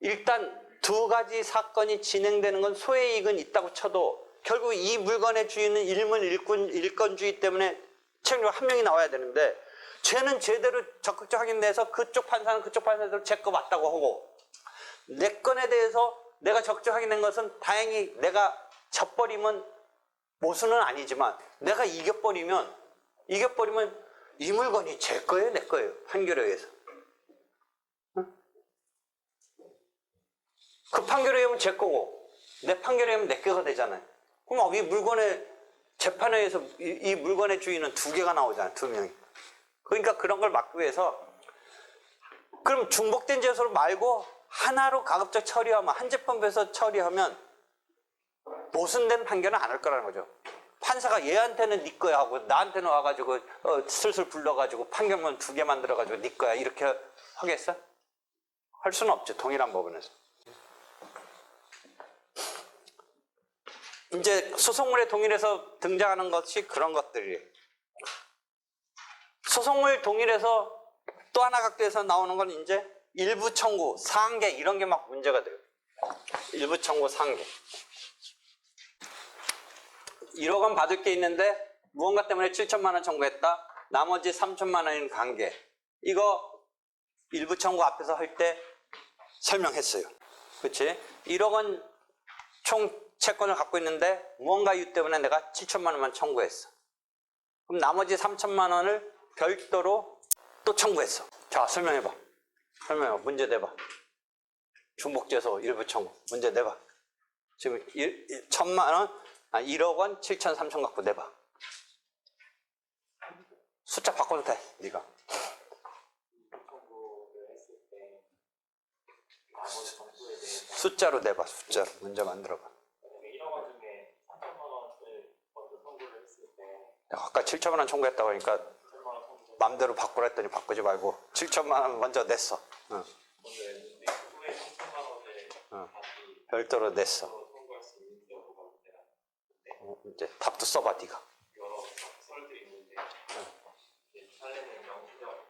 A: 일단 두 가지 사건이 진행되는 건 소외이익은 있다고 쳐도 결국 이 물건의 주인은 일건주의 때문에 책임자가 한 명이 나와야 되는데, 쟤는 제대로 적극적 확인 내서 그쪽 판사는 그쪽 판사대로 제 거 맞다고 하고, 내 건에 대해서 내가 적극적 확인낸 것은 다행히 내가 져버리면 모순은 아니지만, 내가 이겨버리면 이 물건이 제 거예요, 내 거예요? 판결에 의해서. 그 판결에 의하면 제 거고 내 판결에 의하면 내 거가 되잖아요. 그럼 이 물건의 재판에 의해서 이 물건의 주인은 두 개가 나오잖아요, 두 명이. 그러니까 그런 걸 막기 위해서, 그럼 중복된 재소를 말고 하나로 가급적 처리하면, 한 재판부에서 처리하면 모순된 판결은 안 할 거라는 거죠. 판사가 얘한테는 네 거야 하고 나한테는 와가지고 슬슬 불러가지고 판결문 두 개 만들어가지고 네 거야 이렇게 하겠어? 할 수는 없죠, 동일한 법원에서. 이제 소송물의 동일에서 등장하는 것이 그런 것들이에요. 소송물 동일에서 또 하나 각도에서 나오는 건 이제 일부 청구, 상계, 이런 게 막 문제가 돼요. 일부 청구, 상계. 1억 원 받을 게 있는데 무언가 때문에 7천만 원 청구했다. 나머지 3천만 원인 관계. 이거 일부 청구 앞에서 할 때 설명했어요. 그렇지? 1억 원 총 채권을 갖고 있는데 무언가 이유 때문에 내가 7천만 원만 청구했어. 그럼 나머지 3천만 원을 별도로 또 청구했어. 자, 설명해봐. 설명해봐. 문제 내봐. 중복재소 일부 청구. 문제 내봐. 지금 1억 원, 7천, 3천 갖고 내봐. 숫자 바꿔도 돼, 네가. 숫자로 내봐, 숫자로. 문제 만들어봐.
B: 1억 원 중에 3천만 원을 먼저 청구를 했을 때
A: 아까 7천만 원 청구했다고 하니까
B: 3천만 원 청구
A: 맘대로 바꾸라 했더니 바꾸지 말고 7천만 원 먼저 냈어. 응.
B: 먼저 했는데 후에 3천만 원을 다시
A: 별도로 냈어.
B: 청구할 수 있는 여부가 문제라.
A: 이제 답도 써봐, 네가.
B: 여러 설들이 있는데 사례는 명시적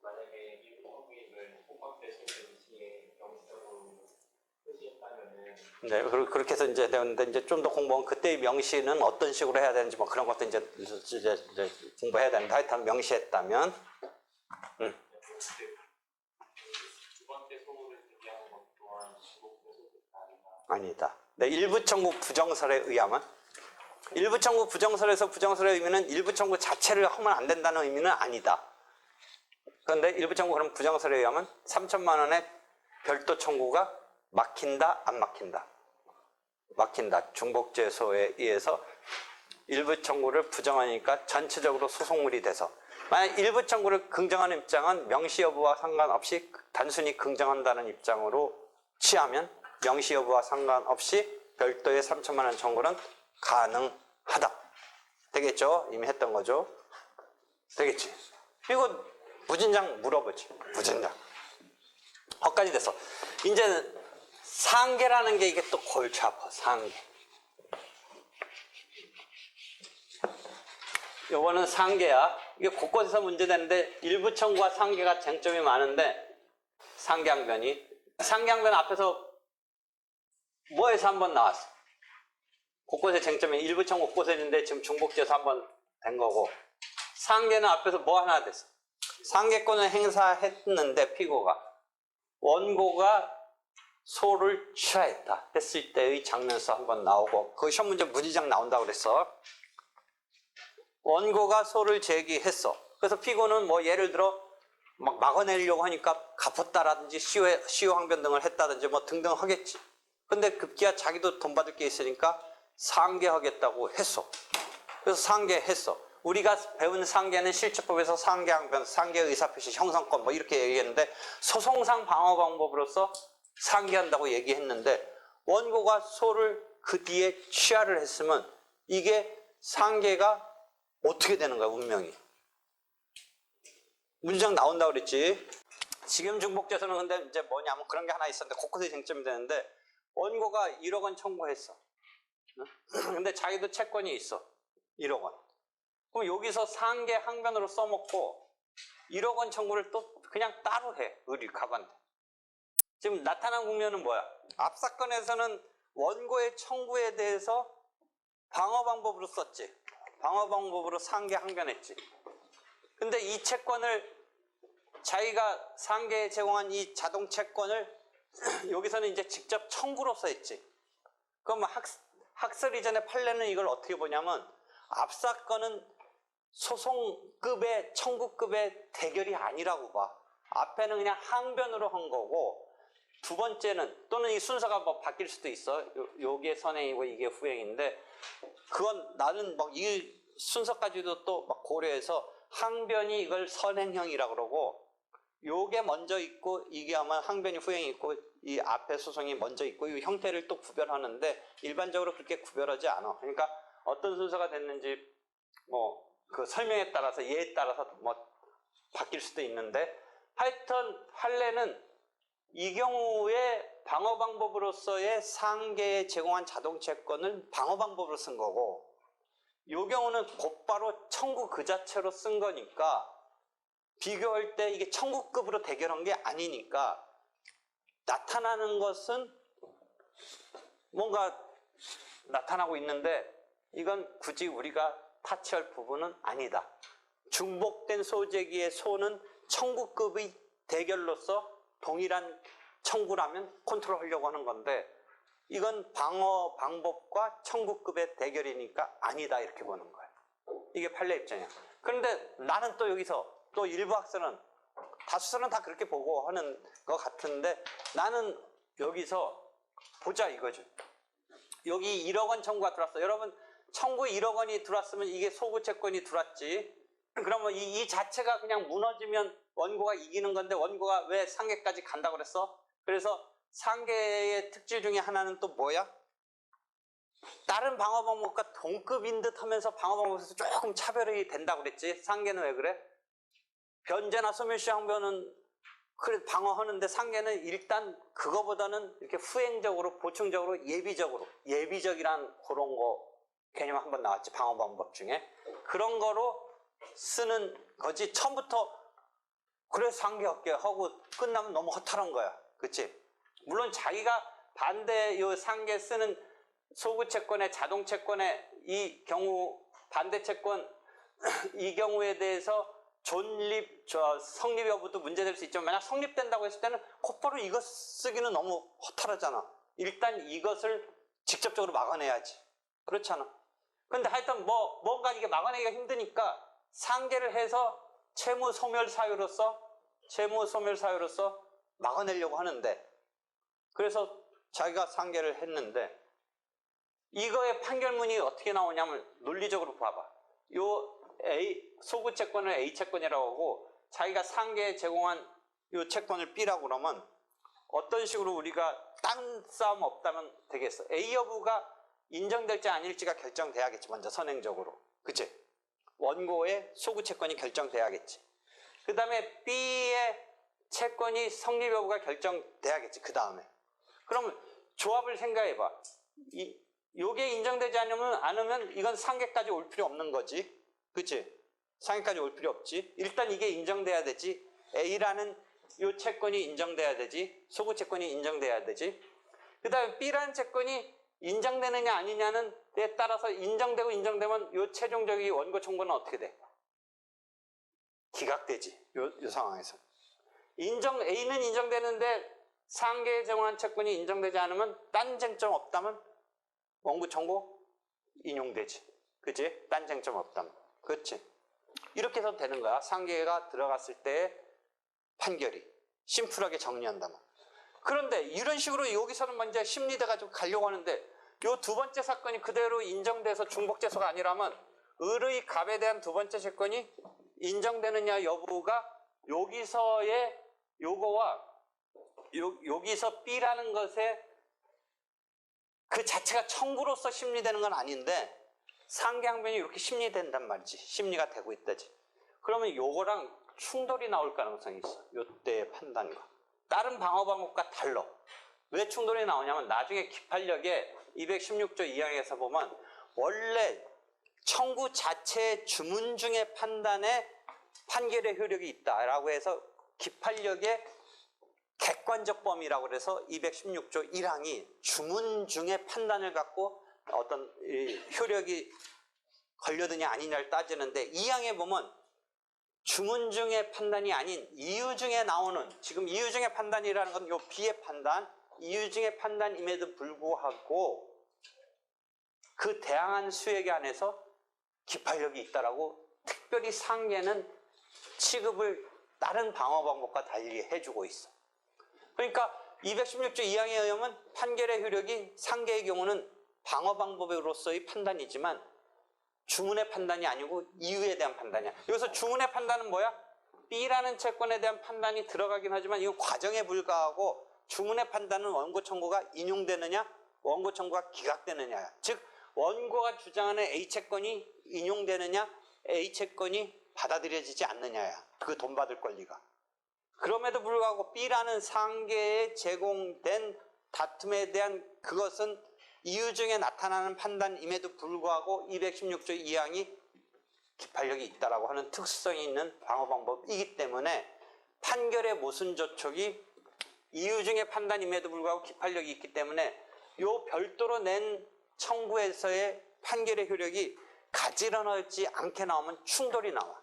B: 만약에 이 부분을 호박대 소득 시에 명시적으로 표시했다면은
A: 네, 그렇게 해서 이제 되는데 이제 좀 더 공부하면 그때의 명시는 어떤 식으로 해야 되는지 뭐 그런 것도 이제 공부해야 되는데 하여튼 명시했다면,
B: 두 번째 소를 대기하는 것 또한 중복대 소득이
A: 아니다. 네, 일부 청구 부정설에 의하면 일부 청구 부정설에서 부정설의 의미는 일부 청구 자체를 하면 안 된다는 의미는 아니다. 그런데 일부 청구 그럼 부정설에 의하면 3천만 원의 별도 청구가 막힌다, 안 막힌다? 막힌다. 중복재소에 의해서 일부 청구를 부정하니까 전체적으로 소송물이 돼서 만약 일부 청구를 긍정하는 입장은 명시 여부와 상관없이 단순히 긍정한다는 입장으로 취하면 명시 여부와 상관없이 별도의 3천만 원 청구는 가능하다. 되겠죠? 이미 했던 거죠? 되겠지? 이거 무진장 물어보지. 무진장. 거기까지 됐어. 이제 상계라는 게 이게 또 골치 아파. 상계. 요거는 상계야. 이게 곳곳에서 문제되는데 일부 청구와 상계가 쟁점이 많은데 상계항변이. 상계항변 앞에서 뭐에서 한번 나왔어? 곳곳에 쟁점이 일부 청구 곳곳에 있는데 지금 중복재소 한번 된 거고 상계는 앞에서 뭐 하나 됐어? 상계권을 행사했는데 피고가 원고가 소를 취하했다 했을 때의 장면서 한번 나오고 그 시험 문제 무지장 나온다고 그랬어. 원고가 소를 제기했어. 그래서 피고는 뭐 예를 들어 막 막아내려고 하니까 갚았다라든지 시효항변 등을 했다든지 뭐 등등 하겠지. 근데 급기야 자기도 돈 받을 게 있으니까 상계하겠다고 했어. 그래서 상계했어. 우리가 배운 상계는 실체법에서 상계항변, 상계의사표시, 형성권 뭐 이렇게 얘기했는데 소송상 방어 방법으로서 상계한다고 얘기했는데 원고가 소를 그 뒤에 취하를 했으면 이게 상계가 어떻게 되는 거야, 운명이. 문장 나온다고 그랬지. 지금 중복재소는 근데 이제 뭐냐면 그런 게 하나 있었는데 곳곳에 쟁점이 되는데 원고가 1억 원 청구했어. 근데 자기도 채권이 있어. 1억 원. 그럼 여기서 상계 항변으로 써먹고 1억 원 청구를 또 그냥 따로 해. 가반대. 지금 나타난 국면은 뭐야? 앞 사건에서는 원고의 청구에 대해서 방어 방법으로 썼지. 방어 방법으로 상계 항변했지. 근데 이 채권을 자기가 상계에 제공한 이 자동 채권을 여기서는 이제 직접 청구로서 했지. 그럼 학설 이전의 판례는 이걸 어떻게 보냐면 앞 사건은 소송급의 청구급의 대결이 아니라고 봐. 앞에는 그냥 항변으로 한 거고 두 번째는 또는 이 순서가 뭐 바뀔 수도 있어. 요게 선행이고 이게 후행인데 그건 나는 막 이 순서까지도 또 막 고려해서 항변이 이걸 선행형이라고 그러고 요게 먼저 있고 이게 아마 항변이 후행이 있고 이 앞에 소송이 먼저 있고 이 형태를 또 구별하는데 일반적으로 그렇게 구별하지 않아. 그러니까 어떤 순서가 됐는지 뭐 그 설명에 따라서 예에 따라서 뭐 바뀔 수도 있는데 하여튼 판례는 이 경우에 방어 방법으로서의 상계에 제공한 자동 채권을 방어 방법으로 쓴 거고 이 경우는 곧바로 청구 그 자체로 쓴 거니까 비교할 때 이게 청구급으로 대결한 게 아니니까 나타나는 것은 뭔가 나타나고 있는데 이건 굳이 우리가 타치할 부분은 아니다. 중복된 소재기의 소는 청구급의 대결로서 동일한 청구라면 컨트롤하려고 하는 건데 이건 방어 방법과 청구급의 대결이니까 아니다 이렇게 보는 거예요. 이게 판례 입장이야. 그런데 나는 또 여기서 또 일부 학생은 다수설은 다 그렇게 보고 하는 것 같은데 나는 여기서 보자 이거죠. 여기 1억 원 청구가 들어왔어. 여러분 청구에 1억 원이 들어왔으면 이게 소구 채권이 들어왔지. 그러면 이 자체가 그냥 무너지면 원고가 이기는 건데 원고가 왜 상계까지 간다고 그랬어? 그래서 상계의 특질 중에 하나는 또 뭐야? 다른 방어 방법과 동급인 듯 하면서 방어 방법에서 조금 차별이 된다고 그랬지. 상계는 왜 그래? 변제나 소멸시 항변은 그래 방어하는데 상계는 일단 그거보다는 이렇게 후행적으로 보충적으로 예비적이란 그런 거 개념 한번 나왔지. 방어 방법 중에 그런 거로 쓰는 거지. 처음부터 그래 상계할게 하고 끝나면 너무 허탈한 거야. 그치? 물론 자기가 반대 요 상계 쓰는 소구 채권의 자동 채권의 이 경우 반대 채권 이 경우에 대해서 성립 여부도 문제될 수 있지만 만약 성립된다고 했을 때는 곧바로 이것 쓰기는 너무 허탈하잖아. 일단 이것을 직접적으로 막아내야지. 그렇잖아. 근데 하여튼 뭔가 이게 막아내기가 힘드니까 상계를 해서 채무 소멸 사유로서 막아내려고 하는데 그래서 자기가 상계를 했는데 이거의 판결문이 어떻게 나오냐면 논리적으로 봐봐. 요 소구 채권을 A 채권이라고 하고 자기가 상계에 제공한 요 채권을 B라고 그러면 어떤 식으로 우리가 딴 싸움 없다면 되겠어. A 여부가 인정될지 아닐지가 결정돼야겠지. 먼저 선행적으로. 그치? 원고의 소구 채권이 결정돼야겠지. 그 다음에 B의 채권이 성립 여부가 결정돼야겠지. 그 다음에. 그럼 조합을 생각해봐. 요게 인정되지 않으면 이건 상계까지 올 필요 없는 거지. 그치? 상계까지 올 필요 없지. 일단 이게 인정돼야 되지. A라는 요 채권이 인정돼야 되지. 소구 채권이 인정돼야 되지. 그 다음에 B라는 채권이 인정되느냐 아니냐는 에 따라서 인정되고 인정되면 요 최종적인 원고 청구는 어떻게 돼? 기각되지. 요 상황에서. A는 인정되는데 상계에 제공한 채권이 인정되지 않으면 딴 쟁점 없다면 원고 청구 인용되지. 그치? 딴 쟁점 없다면. 그렇지? 이렇게 해서 되는 거야. 상계가 들어갔을 때의 판결이. 심플하게 정리한다면. 그런데 이런 식으로 여기서는 먼저 심리돼가지고 가려고 하는데 요 두 번째 사건이 그대로 인정돼서 중복재소가 아니라면 을의 갑에 대한 두 번째 채권이 인정되느냐 여부가 여기서의 요거와 여기서 B라는 것에 그 자체가 청구로서 심리되는 건 아닌데 상계항변이 이렇게 심리된단 말이지. 심리가 되고 있다지. 그러면 요거랑 충돌이 나올 가능성이 있어. 요때의 판단과. 다른 방어 방법과 달라. 왜 충돌이 나오냐면 나중에 기판력에 216조 2항에서 보면 원래 청구 자체의 주문 중의 판단에 판결의 효력이 있다라고 해서 기판력의 객관적 범위라고 그래서 216조 1항이 주문 중의 판단을 갖고 어떤 효력이 걸려드냐 아니냐를 따지는데 2항에 보면 주문 중의 판단이 아닌 이유 중에 나오는 지금 이유 중의 판단이라는 건 요 B의 판단 이유 중의 판단임에도 불구하고 그 대항한 수액에 안에서 기판력이 있다라고 특별히 상계는 취급을 다른 방어 방법과 달리 해주고 있어. 그러니까 216조 2항에 의하면 판결의 효력이 상계의 경우는 방어 방법으로서의 판단이지만 주문의 판단이 아니고 이유에 대한 판단이야. 여기서 주문의 판단은 뭐야? B라는 채권에 대한 판단이 들어가긴 하지만 이거 과정에 불과하고 주문의 판단은 원고 청구가 인용되느냐 원고 청구가 기각되느냐야. 즉 원고가 주장하는 A 채권이 인용되느냐 A 채권이 받아들여지지 않느냐야. 그 돈 받을 권리가. 그럼에도 불구하고 B라는 상계에 제공된 다툼에 대한 그것은 이유 중에 나타나는 판단임에도 불구하고 216조 2항이 기판력이 있다라고 하는 특수성이 있는 방어 방법이기 때문에 판결의 모순 조촉이 이유 중에 판단임에도 불구하고 기판력이 있기 때문에 요 별도로 낸 청구에서의 판결의 효력이 가지런하지 않게 나오면 충돌이 나와.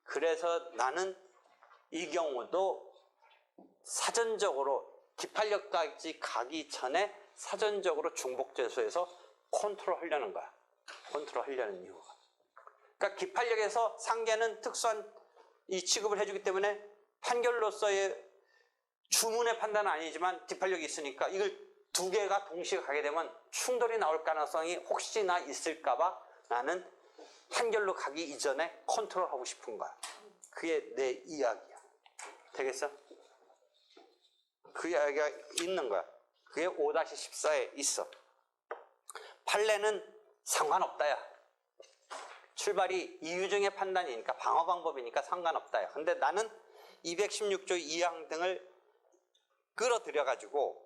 A: 그래서 나는 이 경우도 사전적으로 기판력까지 가기 전에 사전적으로 중복재소에서 컨트롤 하려는 거야. 컨트롤 하려는 이유가. 그러니까 기판력에서 상계는 특수한 이 취급을 해주기 때문에 판결로서의 주문의 판단은 아니지만 기판력이 있으니까 이걸 두 개가 동시에 가게 되면 충돌이 나올 가능성이 혹시나 있을까봐 나는 판결로 가기 이전에 컨트롤하고 싶은 거야. 그게 내 이야기야. 되겠어? 그 이야기가 있는 거야. 그게 5-14에 있어. 판례는 상관없다야. 출발이 이유중의 판단이니까 방어 방법이니까 상관없다야. 근데 나는 216조 2항 등을 끌어들여가지고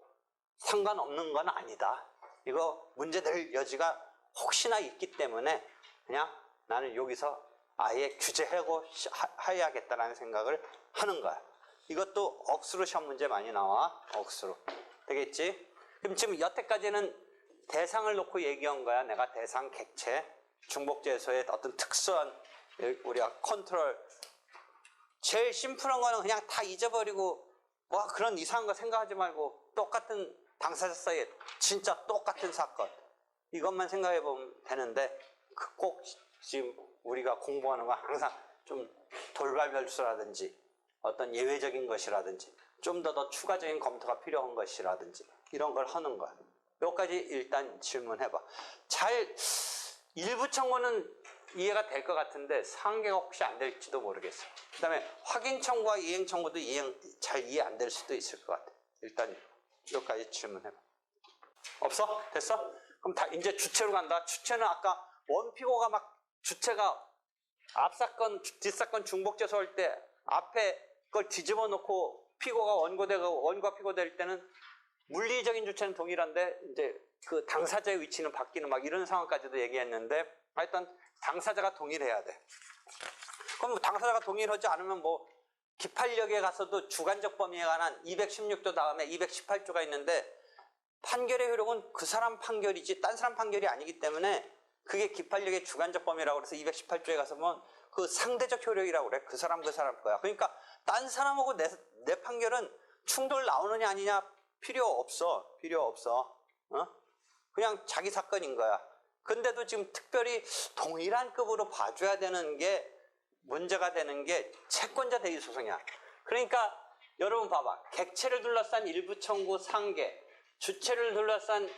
A: 상관없는 건 아니다. 이거 문제될 여지가 혹시나 있기 때문에 그냥 나는 여기서 아예 규제하고 해야겠다라는 생각을 하는 거야. 이것도 억수로 시험 문제 많이 나와. 억수로. 되겠지? 그럼 지금 여태까지는 대상을 놓고 얘기한 거야. 내가 대상, 객체, 중복재소의 어떤 특수한 우리가 컨트롤. 제일 심플한 거는 그냥 다 잊어버리고 와 그런 이상한 거 생각하지 말고 똑같은 당사자 사이에 진짜 똑같은 사건 이것만 생각해 보면 되는데 꼭 지금 우리가 공부하는 거 항상 좀 돌발 변수라든지 어떤 예외적인 것이라든지 좀 더 추가적인 검토가 필요한 것이라든지 이런 걸 하는 거야. 여기까지 일단 질문해봐. 잘 일부 청구는 이해가 될 것 같은데 상계가 혹시 안 될지도 모르겠어. 그 다음에 확인 청구와 이행 청구도 잘 이해 안 될 수도 있을 것 같아. 일단 여기까지 질문해봐. 없어? 됐어? 그럼 다 이제 주체로 간다. 주체는 아까 원피고가 막 주체가 앞사건, 뒷사건 중복재소 할 때 앞에 그걸 뒤집어 놓고 피고가 원고되고 원고가 피고될 때는 물리적인 주체는 동일한데 이제 그 당사자의 위치는 바뀌는 막 이런 상황까지도 얘기했는데 하여튼 당사자가 동일해야 돼. 그럼 뭐 당사자가 동일하지 않으면 뭐 기판력에 가서도 주관적 범위에 관한 216조 다음에 218조가 있는데 판결의 효력은 그 사람 판결이지 딴 사람 판결이 아니기 때문에 그게 기판력의 주관적 범위라고 그래서 218조에 가서 보면 그 상대적 효력이라고 그래. 그 사람 거야. 그러니까 딴 사람하고 내 판결은 충돌 나오느냐 아니냐 필요 없어. 그냥 자기 사건인 거야. 근데도 지금 특별히 동일한 급으로 봐줘야 되는 게 문제가 되는 게 채권자 대위 소송이야. 그러니까 여러분 봐봐. 객체를 둘러싼 일부 청구 상계, 주체를 둘러싼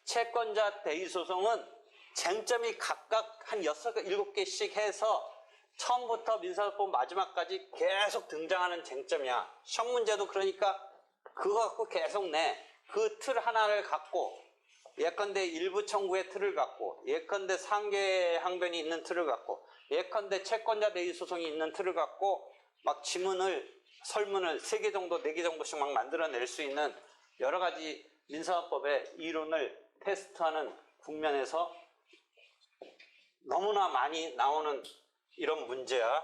A: 채권자 대위 소송은 쟁점이 각각 한 6, 7개씩 해서 처음부터 민사소법 마지막까지 계속 등장하는 쟁점이야. 시험 문제도 그러니까 그거 갖고 계속 내. 그 틀 하나를 갖고 예컨대 일부 청구의 틀을 갖고 예컨대 상계 항변이 있는 틀을 갖고 예컨대 채권자 대위 소송이 있는 틀을 갖고 막 지문을 설문을 3개 정도 4개 정도씩 막 만들어낼 수 있는 여러 가지 민사법의 이론을 테스트하는 국면에서 너무나 많이 나오는 이런 문제야.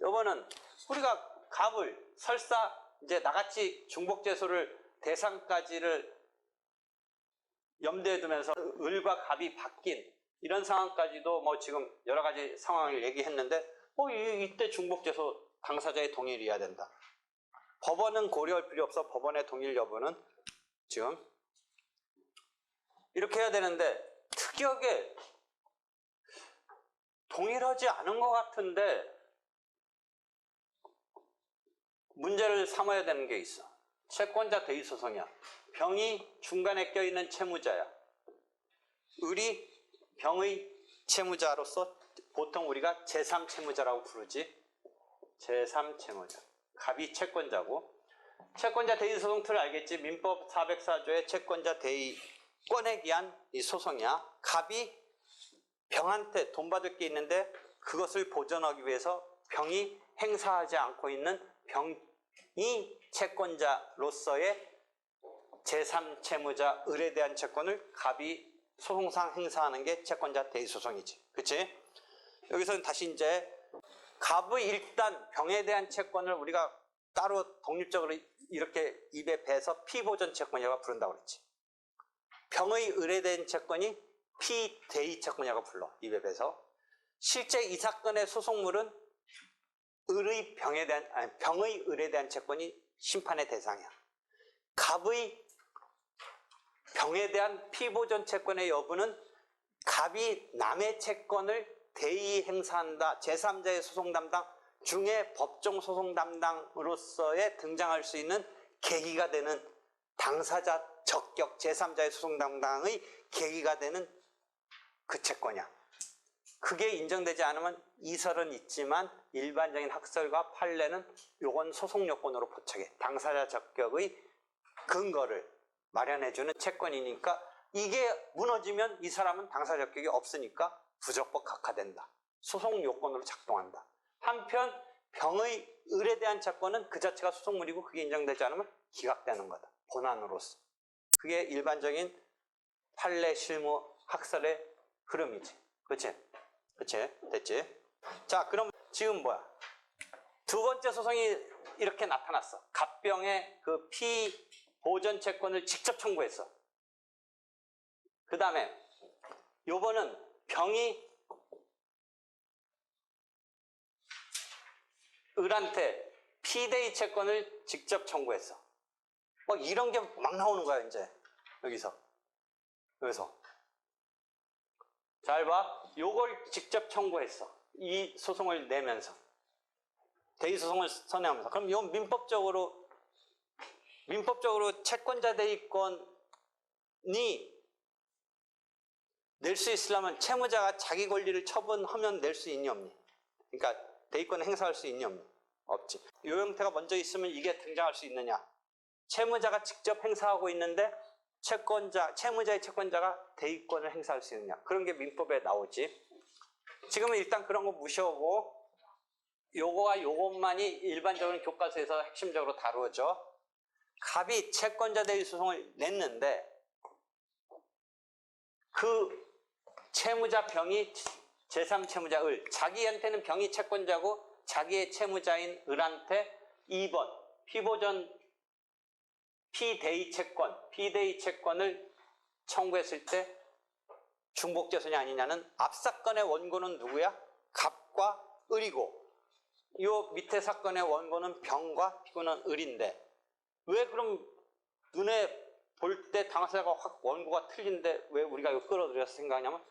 A: 이거는 우리가 갑을 설사 이제 나같이 중복재소를 대상까지를 염두에 두면서 을과 갑이 바뀐 이런 상황까지도 뭐 지금 여러 가지 상황을 얘기했는데 이때 중복재소 당사자의 동일이어야 된다. 법원은 고려할 필요 없어. 법원의 동일 여부는 지금 이렇게 해야 되는데 특이하게 동일하지 않은 것 같은데 문제를 삼아야 되는 게 있어. 채권자 대위 소송이야. 병이 중간에 껴있는 채무자야. 을이 병의 채무자로서 보통 우리가 제3채무자라고 부르지. 제3채무자. 갑이 채권자고. 채권자 대위 소송 틀을 알겠지. 민법 404조의 채권자 대위권에 기한 이 소송이야. 갑이 병한테 돈 받을 게 있는데 그것을 보전하기 위해서 병이 행사하지 않고 있는 병이 채권자로서의 제3채무자 을에 대한 채권을 갑이 소송상 행사하는 게 채권자 대위소송이지. 그치? 여기서는 다시 이제 갑의 일단 병에 대한 채권을 우리가 따로 독립적으로 이렇게 입에 배서 피보전 채권이라고 부른다고 그랬지. 병의 을에 대한 채권이 피대위 채권이라고 불러. 입에 배서. 실제 이 사건의 소송물은 병의 을에 대한 채권이 심판의 대상이야. 갑의 병에 대한 피보전 채권의 여부는 갑이 남의 채권을 대의 행사한다. 제3자의 소송 담당 중에 법정 소송 담당으로서의 등장할 수 있는 계기가 되는 당사자 적격 제3자의 소송 담당의 계기가 되는 그 채권이야. 그게 인정되지 않으면 이설은 있지만 일반적인 학설과 판례는 요건 소송 요건으로 포착해. 당사자 적격의 근거를 마련해주는 채권이니까 이게 무너지면 이 사람은 당사자 적격이 없으니까 부적법 각하된다. 소송 요건으로 작동한다. 한편 병의 을에 대한 채권은 그 자체가 소송물이고 그게 인정되지 않으면 기각되는 거다. 본안으로서. 그게 일반적인 판례 실무 학설의 흐름이지. 그치? 그치? 됐지? 자, 그럼 지금 뭐야? 두 번째 소송이 이렇게 나타났어. 갑병의 그 피보전 채권을 직접 청구했어. 그 다음에 요번은 병이 을한테 피대의 채권을 직접 청구했어. 뭐 이런 게 막 나오는 거야, 이제. 여기서. 잘 봐. 요걸 직접 청구했어. 이 소송을 내면서. 대의소송을 선행하면서. 그럼 요 민법적으로 채권자 대의권이 낼 수 있으려면 채무자가 자기 권리를 처분하면 낼 수 있니 없니? 그러니까 대의권을 행사할 수 있니 없니? 없지. 이 형태가 먼저 있으면 이게 등장할 수 있느냐? 채무자가 직접 행사하고 있는데 채무자의 채권자가 대의권을 행사할 수 있느냐? 그런 게 민법에 나오지. 지금은 일단 그런 거 무시하고 요거와 요것만이 일반적으로 교과서에서 핵심적으로 다루어져. 갑이 채권자 대의 소송을 냈는데 그 채무자 병이 제3채무자 을, 자기한테는 병이 채권자고 자기의 채무자인 을한테 2번 피보전 피대의 채권을 청구했을 때 중복재손이 아니냐는 앞사건의 원고는 누구야? 갑과 을이고 요 밑에 사건의 원고는 병과 피고는 을인데 왜 그럼 눈에 볼 때 당사자가 확 원고가 틀린데 왜 우리가 이거 끌어들여서 생각하냐면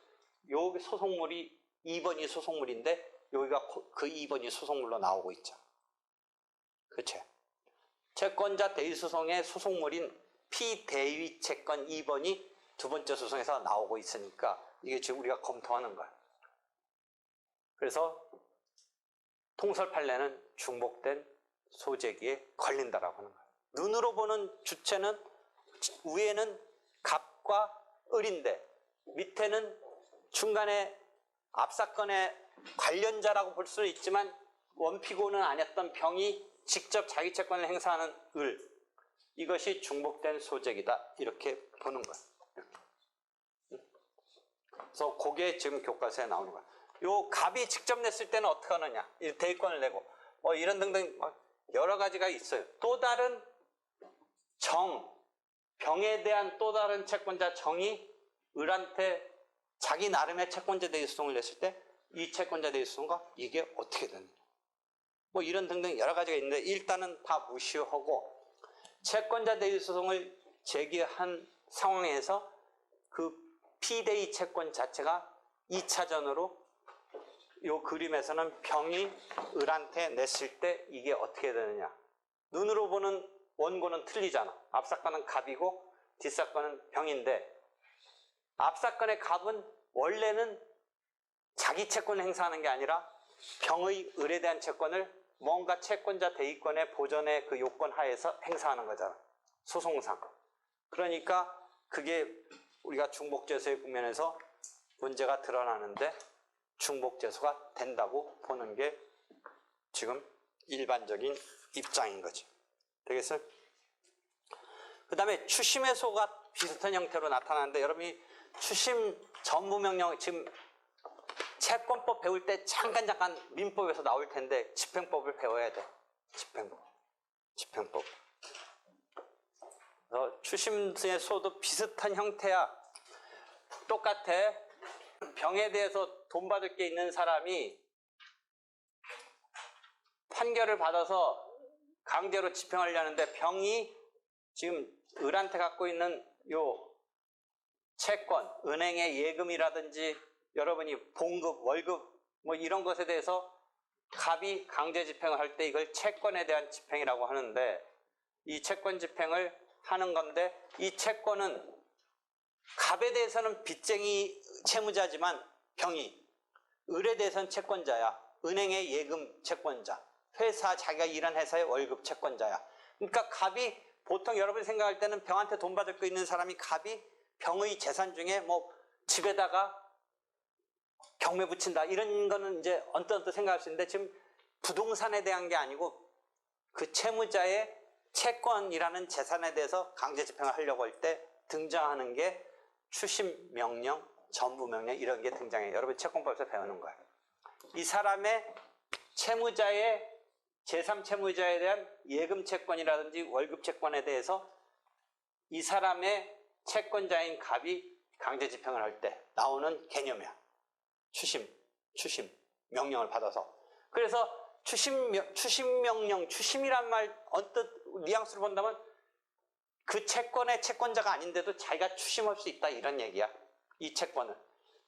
A: 요 소송물이 2번이 소송물인데 여기가 그 2번이 소송물로 나오고 있죠. 그치? 채권자 대의소송의 소송물인 피대위 채권 2번이 두 번째 소송에서 나오고 있으니까 이게 지금 우리가 검토하는 거야. 그래서 통설 판례는 중복된 소재기에 걸린다라고 하는 거야. 눈으로 보는 주체는 위에는 갑과 을인데 밑에는 중간에 앞사건의 관련자라고 볼 수는 있지만 원피고는 아니었던 병이 직접 자기 채권을 행사하는 을. 이것이 중복된 소재기다. 이렇게 보는 거야. 이렇게. 그래서 그게 지금 교과서에 나오는 거야. 요 갑이 직접 냈을 때는 어떻게 하느냐. 대의권을 내고 이런 등등 여러 가지가 있어요. 또 다른 병에 대한 또 다른 채권자 정이 을한테 자기 나름의 채권자 대의 소송을 냈을 때 이 채권자 대의 소송과 이게 어떻게 되느냐. 이런 등등 여러 가지가 있는데 일단은 다 무시하고 채권자 대의 소송을 제기한 상황에서 그 피대의 채권 자체가 2차전으로 요 그림에서는 병이 을한테 냈을 때 이게 어떻게 되느냐. 눈으로 보는 원고는 틀리잖아. 앞사건은 갑이고 뒷사건은 병인데 앞사건의 갑은 원래는 자기 채권을 행사하는 게 아니라 병의 을에 대한 채권을 뭔가 채권자 대의권의 보전의 그 요건 하에서 행사하는 거잖아. 소송상. 그러니까 그게 우리가 중복재소의 국면에서 문제가 드러나는데 중복재소가 된다고 보는 게 지금 일반적인 입장인 거지. 되겠어요? 그 다음에 추심해소가 비슷한 형태로 나타나는데 여러분이 추심 전부명령 지금 채권법 배울 때 잠깐 민법에서 나올 텐데 집행법을 배워야 돼. 집행법. 추심해소도 비슷한 형태야. 똑같아. 병에 대해서 돈 받을 게 있는 사람이 판결을 받아서 강제로 집행하려는데 병이 지금 을한테 갖고 있는 요 채권, 은행의 예금이라든지 여러분이 봉급, 월급 뭐 이런 것에 대해서 갑이 강제 집행을 할 때 이걸 채권에 대한 집행이라고 하는데, 이 채권 집행을 하는 건데, 이 채권은 갑에 대해서는 빚쟁이 채무자지만 병이, 을에 대해서는 채권자야. 은행의 예금 채권자, 회사, 자기가 일한 회사의 월급 채권자야. 그러니까 갑이, 보통 여러분이 생각할 때는 병한테 돈 받을 거 있는 사람이 갑이 병의 재산 중에 뭐 집에다가 경매 붙인다 이런 거는 이제 언뜻 생각할 수 있는데, 지금 부동산에 대한 게 아니고 그 채무자의 채권이라는 재산에 대해서 강제 집행을 하려고 할 때 등장하는 게 추심 명령, 전부 명령 이런 게 등장해요. 여러분 채권법에서 배우는 거예요. 이 사람의 채무자의 제3채무자에 대한 예금 채권이라든지 월급 채권에 대해서 이 사람의 채권자인 갑이 강제 집행을 할 때 나오는 개념이야. 추심 명령을 받아서. 그래서 추심 명령, 추심이란 말 언뜻 뉘앙스로 본다면 그 채권의 채권자가 아닌데도 자기가 추심할 수 있다 이런 얘기야. 이 채권을.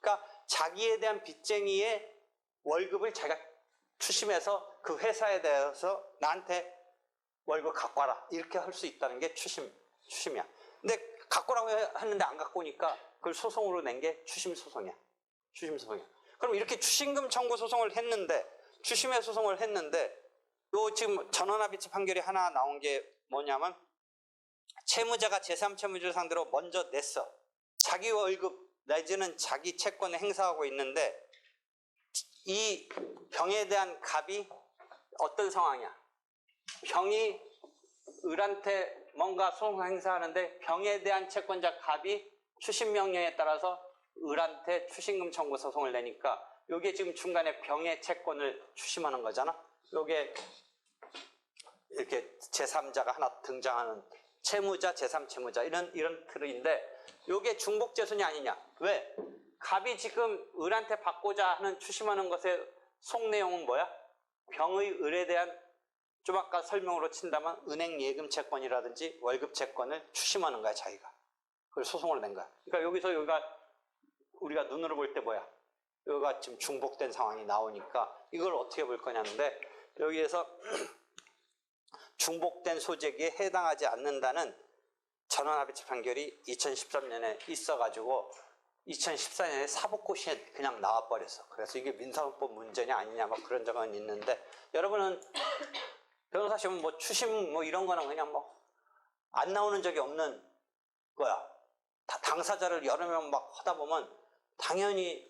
A: 그러니까 자기에 대한 빚쟁이의 월급을 자기가 추심해서 그 회사에 대해서 나한테 월급 갖고 와라 이렇게 할 수 있다는 게 추심이야. 근데 갖고 오라고 했는데 안 갖고 오니까 그걸 소송으로 낸 게 추심소송이야. 그럼 이렇게 추심금 청구 소송을 했는데, 추심의 소송을 했는데, 요 지금 전원합의체 판결이 하나 나온 게 뭐냐면, 채무자가 제3채무자를 상대로 먼저 냈어. 자기 월급 내지는 자기 채권을 행사하고 있는데, 이 병에 대한 갑이 어떤 상황이야? 병이 을한테 뭔가 소송 행사하는데 병에 대한 채권자 갑이 추심 명령에 따라서 을한테 추심금 청구 소송을 내니까 이게 지금 중간에 병의 채권을 추심하는 거잖아. 이게 이렇게 제3자가 하나 등장하는 채무자, 제3채무자 이런 틀인데 이게 중복재손이 아니냐. 왜? 갑이 지금 을한테 받고자 하는 추심하는 것의 속 내용은 뭐야? 병의 을에 대한, 좀 아까 설명으로 친다면 은행 예금 채권이라든지 월급 채권을 추심하는 거야, 자기가. 그걸 소송을 낸 거야. 그러니까 여기가 우리가 눈으로 볼 때 뭐야? 여기가 지금 중복된 상황이 나오니까 이걸 어떻게 볼 거냐는데, 여기에서 중복된 소재기에 해당하지 않는다는 전원합의체 판결이 2013년에 있어가지고 2014년에 사법고시에 그냥 나와버렸어. 그래서 이게 민사법 문제냐 아니냐 막 그런 적은 있는데, 여러분은 변호사 시험은 뭐 추심 뭐 이런 거는 그냥 뭐 안 나오는 적이 없는 거야. 당사자를 여러 명 막 하다 보면 당연히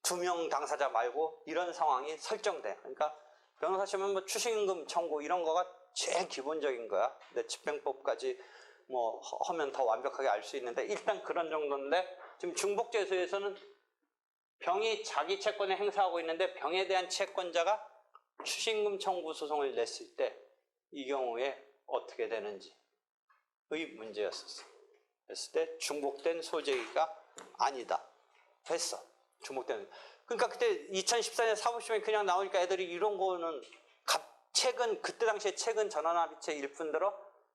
A: 2명 당사자 말고 이런 상황이 설정돼. 그러니까 변호사 시험은 뭐 추심금 청구 이런 거가 제일 기본적인 거야. 근데 집행법까지 뭐 하면 더 완벽하게 알 수 있는데 일단 그런 정도인데, 지금 중복재소에서는 병이 자기 채권을 행사하고 있는데 병에 대한 채권자가 추심금 청구 소송을 냈을 때 이 경우에 어떻게 되는지의 문제였었어. 그랬을 때 중복된 소재가 아니다 했어. 중복된. 그러니까 그때 2014년 사법시험에 그냥 나오니까 애들이 이런 거는 책은 그때 당시에 책은 전원합의체 일뿐더러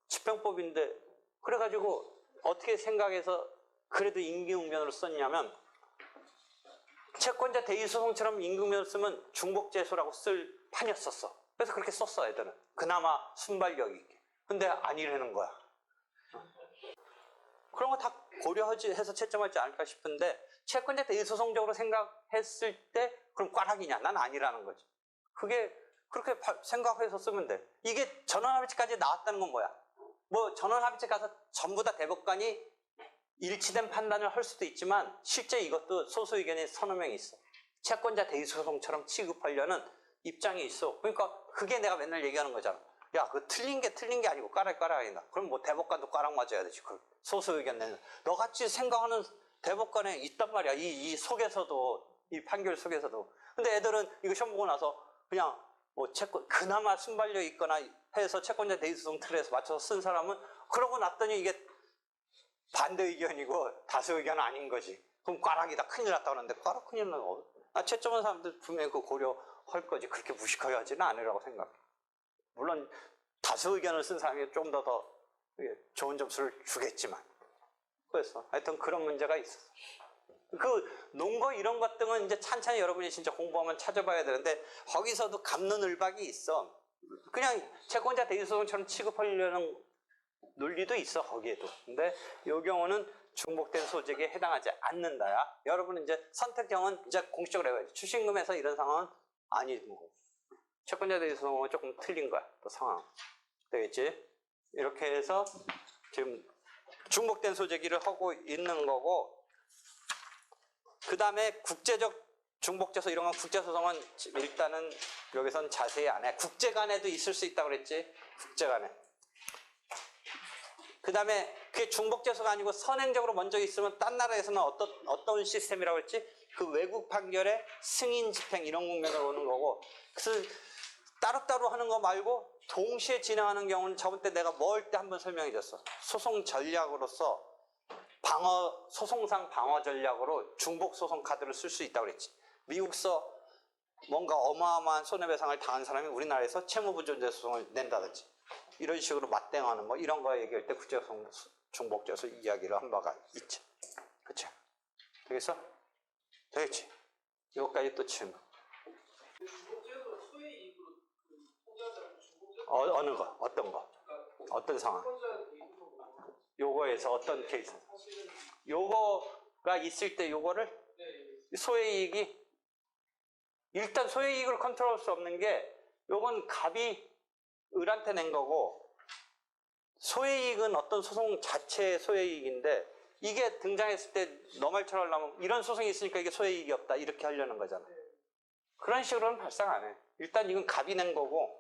A: 집행법인데, 그래가지고 어떻게 생각해서 그래도 임기응변으로 썼냐면, 채권자 대의소송처럼 임기응변을 쓰면 중복재소라고 쓸 판이었었어. 그래서 그렇게 썼어, 애들은. 그나마 순발력 있게. 근데 아니라는 거야. 그런 거 다 고려해서 채점하지 않을까 싶은데, 채권자 대의소송적으로 생각했을 때 그럼 꽈락이냐? 난 아니라는 거지. 그게 그렇게 생각해서 쓰면 돼. 이게 전원합의체까지 나왔다는 건 뭐야? 뭐 전원합의체 가서 전부 다 대법관이 일치된 판단을 할 수도 있지만 실제 이것도 소수 의견이 서너 명 있어. 채권자 대의소송처럼 취급하려는 입장이 있어. 그러니까 그게 내가 맨날 얘기하는 거잖아. 야, 그 틀린 게 아니고 까락이다. 그럼 뭐 대법관도 까락 맞아야 되지. 그 소수 의견 내는. 너같이 생각하는 대법관에 있단 말이야. 이 속에서도, 이 판결 속에서도. 근데 애들은 이거 시험 보고 나서 그냥 뭐 채권, 그나마 순발력 있거나 해서 채권자 대의소송 틀에서 맞춰서 쓴 사람은 그러고 났더니 이게 반대 의견이고 다수 의견은 아닌 거지. 그럼 꽈락이다. 큰일 났다 그러는데 꽈락 큰일 나고. 채점한 사람들 분명히 그거 고려할 거지. 그렇게 무식하게 하지는 않으라고 생각해. 물론 다수 의견을 쓴 사람이 좀 더 좋은 점수를 주겠지만. 그래서 하여튼 그런 문제가 있었어. 그 논거 이런 것 등은 이제 찬찬히 여러분이 진짜 공부하면 찾아봐야 되는데 거기서도 갑론을박이 있어. 그냥 채권자 대리소송처럼 취급하려는 논리도 있어 거기에도. 근데 이 경우는 중복된 소득에 해당하지 않는다야. 여러분은 이제 선택형은 이제 공식적으로 해야지. 추신금에서 이런 상황은 아니고 채권자 대리소송은 조금 틀린 거야. 또 상황. 되겠지? 이렇게 해서 지금 중복된 소재기를 하고 있는 거고, 그 다음에 국제적 중복제소 이런 건 국제소송은 일단은 여기선 자세히 안 해. 국제 간에도 있을 수 있다고 그랬지? 국제 간에. 그 다음에 그게 중복제소가 아니고 선행적으로 먼저 있으면 딴 나라에서는 어떤 시스템이라고 했지? 그 외국 판결의 승인 집행 이런 국면으로 오는 거고, 그래서 따로따로 하는 거 말고 동시에 진행하는 경우는 저번 때 내가 뭐 할 때 한번 설명해 줬어. 소송 전략으로서 소송상 방어 전략으로 중복 소송 카드를 쓸 수 있다고 그랬지. 미국서 뭔가 어마어마한 손해배상을 당한 사람이 우리나라에서 채무부존재 소송을 낸다든지 이런 식으로 맞대응하는 뭐 이런 거 얘기할 때 국제소송 중복제소 이야기를 한 바가 있지. 그치? 되겠어? 되겠지? 이것까지 또 질문.
B: 중복제도 소의 이익으로 통지하자면 중복제도
A: 어느 거? 어떤 거? 어떤 상황? 요거에서 어떤 케이스?
B: 사실은
A: 요거가 있을 때 요거를
B: 네,
A: 소외이익이 일단 소외이익을 컨트롤할 수 없는 게 요건 갑이 을한테 낸 거고 소외이익은 어떤 소송 자체의 소외이익인데 이게 등장했을 때 너 말처럼 하려면 이런 소송이 있으니까 이게 소외이익이 없다 이렇게 하려는 거잖아. 그런 식으로는 발생 안 해. 일단 이건 갑이 낸 거고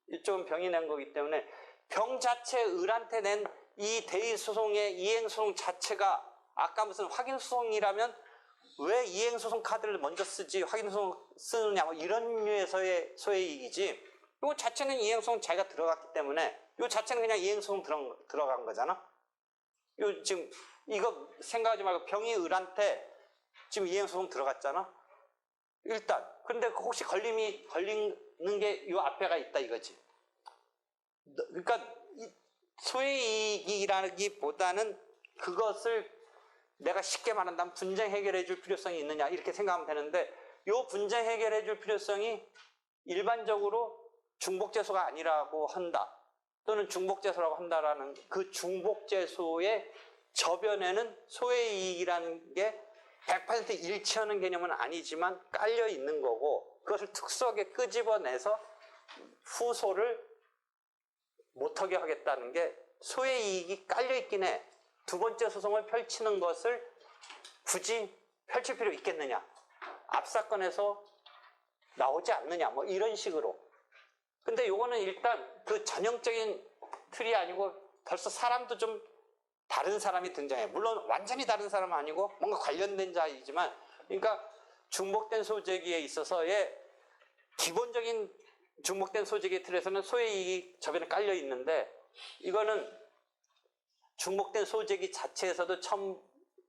A: 이쪽은 병이 낸 거기 때문에 병 자체 을한테 낸 이 대의소송의 이행소송 자체가 아까 무슨 확인소송이라면 왜 이행소송 카드를 먼저 쓰지 확인소송 쓰느냐 뭐 이런 류에서의 소외이익이지 이 자체는 이행소송 자기가 들어갔기 때문에 이 자체는 그냥 이행소송 들어간 거잖아. 요 지금 이거 생각하지 말고 병이 을한테 지금 이행소송 들어갔잖아. 일단 근데 혹시 걸리는 게 요 앞에가 있다 이거지. 그러니까 소외이익이라기보다는 그것을 내가 쉽게 말한다면 분쟁 해결해 줄 필요성이 있느냐 이렇게 생각하면 되는데 이 분쟁 해결해 줄 필요성이 일반적으로 중복제소가 아니라고 한다 또는 중복제소라고 한다라는 그 중복제소의 저변에는 소외이익이라는 게 100% 일치하는 개념은 아니지만 깔려 있는 거고 그것을 특수하게 끄집어내서 후소를 못하게 하겠다는 게 소외이익이 깔려있긴 해. 두 번째 소송을 펼치는 것을 굳이 펼칠 필요 있겠느냐. 앞사건에서 나오지 않느냐. 뭐 이런 식으로. 근데 요거는 일단 그 전형적인 틀이 아니고 벌써 사람도 좀 다른 사람이 등장해. 물론 완전히 다른 사람은 아니고 뭔가 관련된 자이지만 그러니까 중복된 소재기에 있어서의 기본적인 중복된 소재기 틀에서는 소외이익이 저변에 깔려 있는데 이거는 중복된 소재기 자체에서도 처음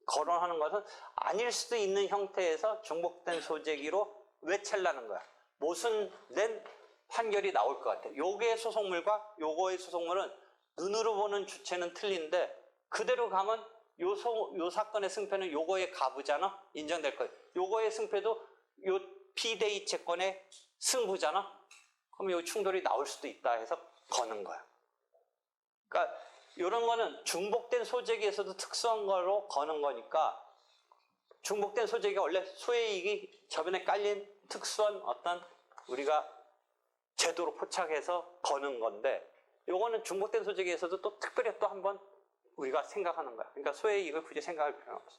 A: 거론하는 것은 아닐 수도 있는 형태에서 중복된 소재기로 외쳐라는 거야. 모순된 판결이 나올 것 같아. 요거의 소송물과 요거의 소송물은 눈으로 보는 주체는 틀린데 그대로 가면 요 사건의 승패는 요거의 가부잖아. 인정될 거야. 요거의 승패도 요 피대의 채권의 승부잖아. 그럼 요 충돌이 나올 수도 있다 해서 거는 거야. 그러니까 이런 거는 중복된 소재기에서도 특수한 거로 거는 거니까 중복된 소재기가 원래 소외이익이 저변에 깔린 특수한 어떤 우리가 제도로 포착해서 거는 건데 요거는 중복된 소재기에서도 또 특별히 또 한번 우리가 생각하는 거야. 그러니까 소외이익을 굳이 생각할 필요는 없어.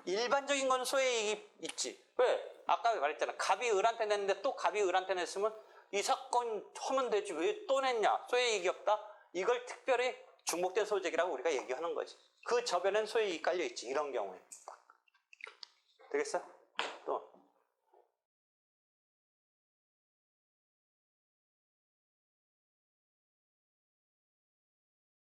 A: 일반적인 건 소외이익이 있지. 왜? 아까 말했잖아. 갑이 을한테 냈는데 또 갑이 을한테 냈으면 이 사건 하면 되지. 왜 또 냈냐? 소외이익이 없다? 이걸 특별히 중복된 소재기라고 우리가 얘기하는 거지. 그 저변엔 소외이익이 깔려있지. 이런 경우에. 되겠어?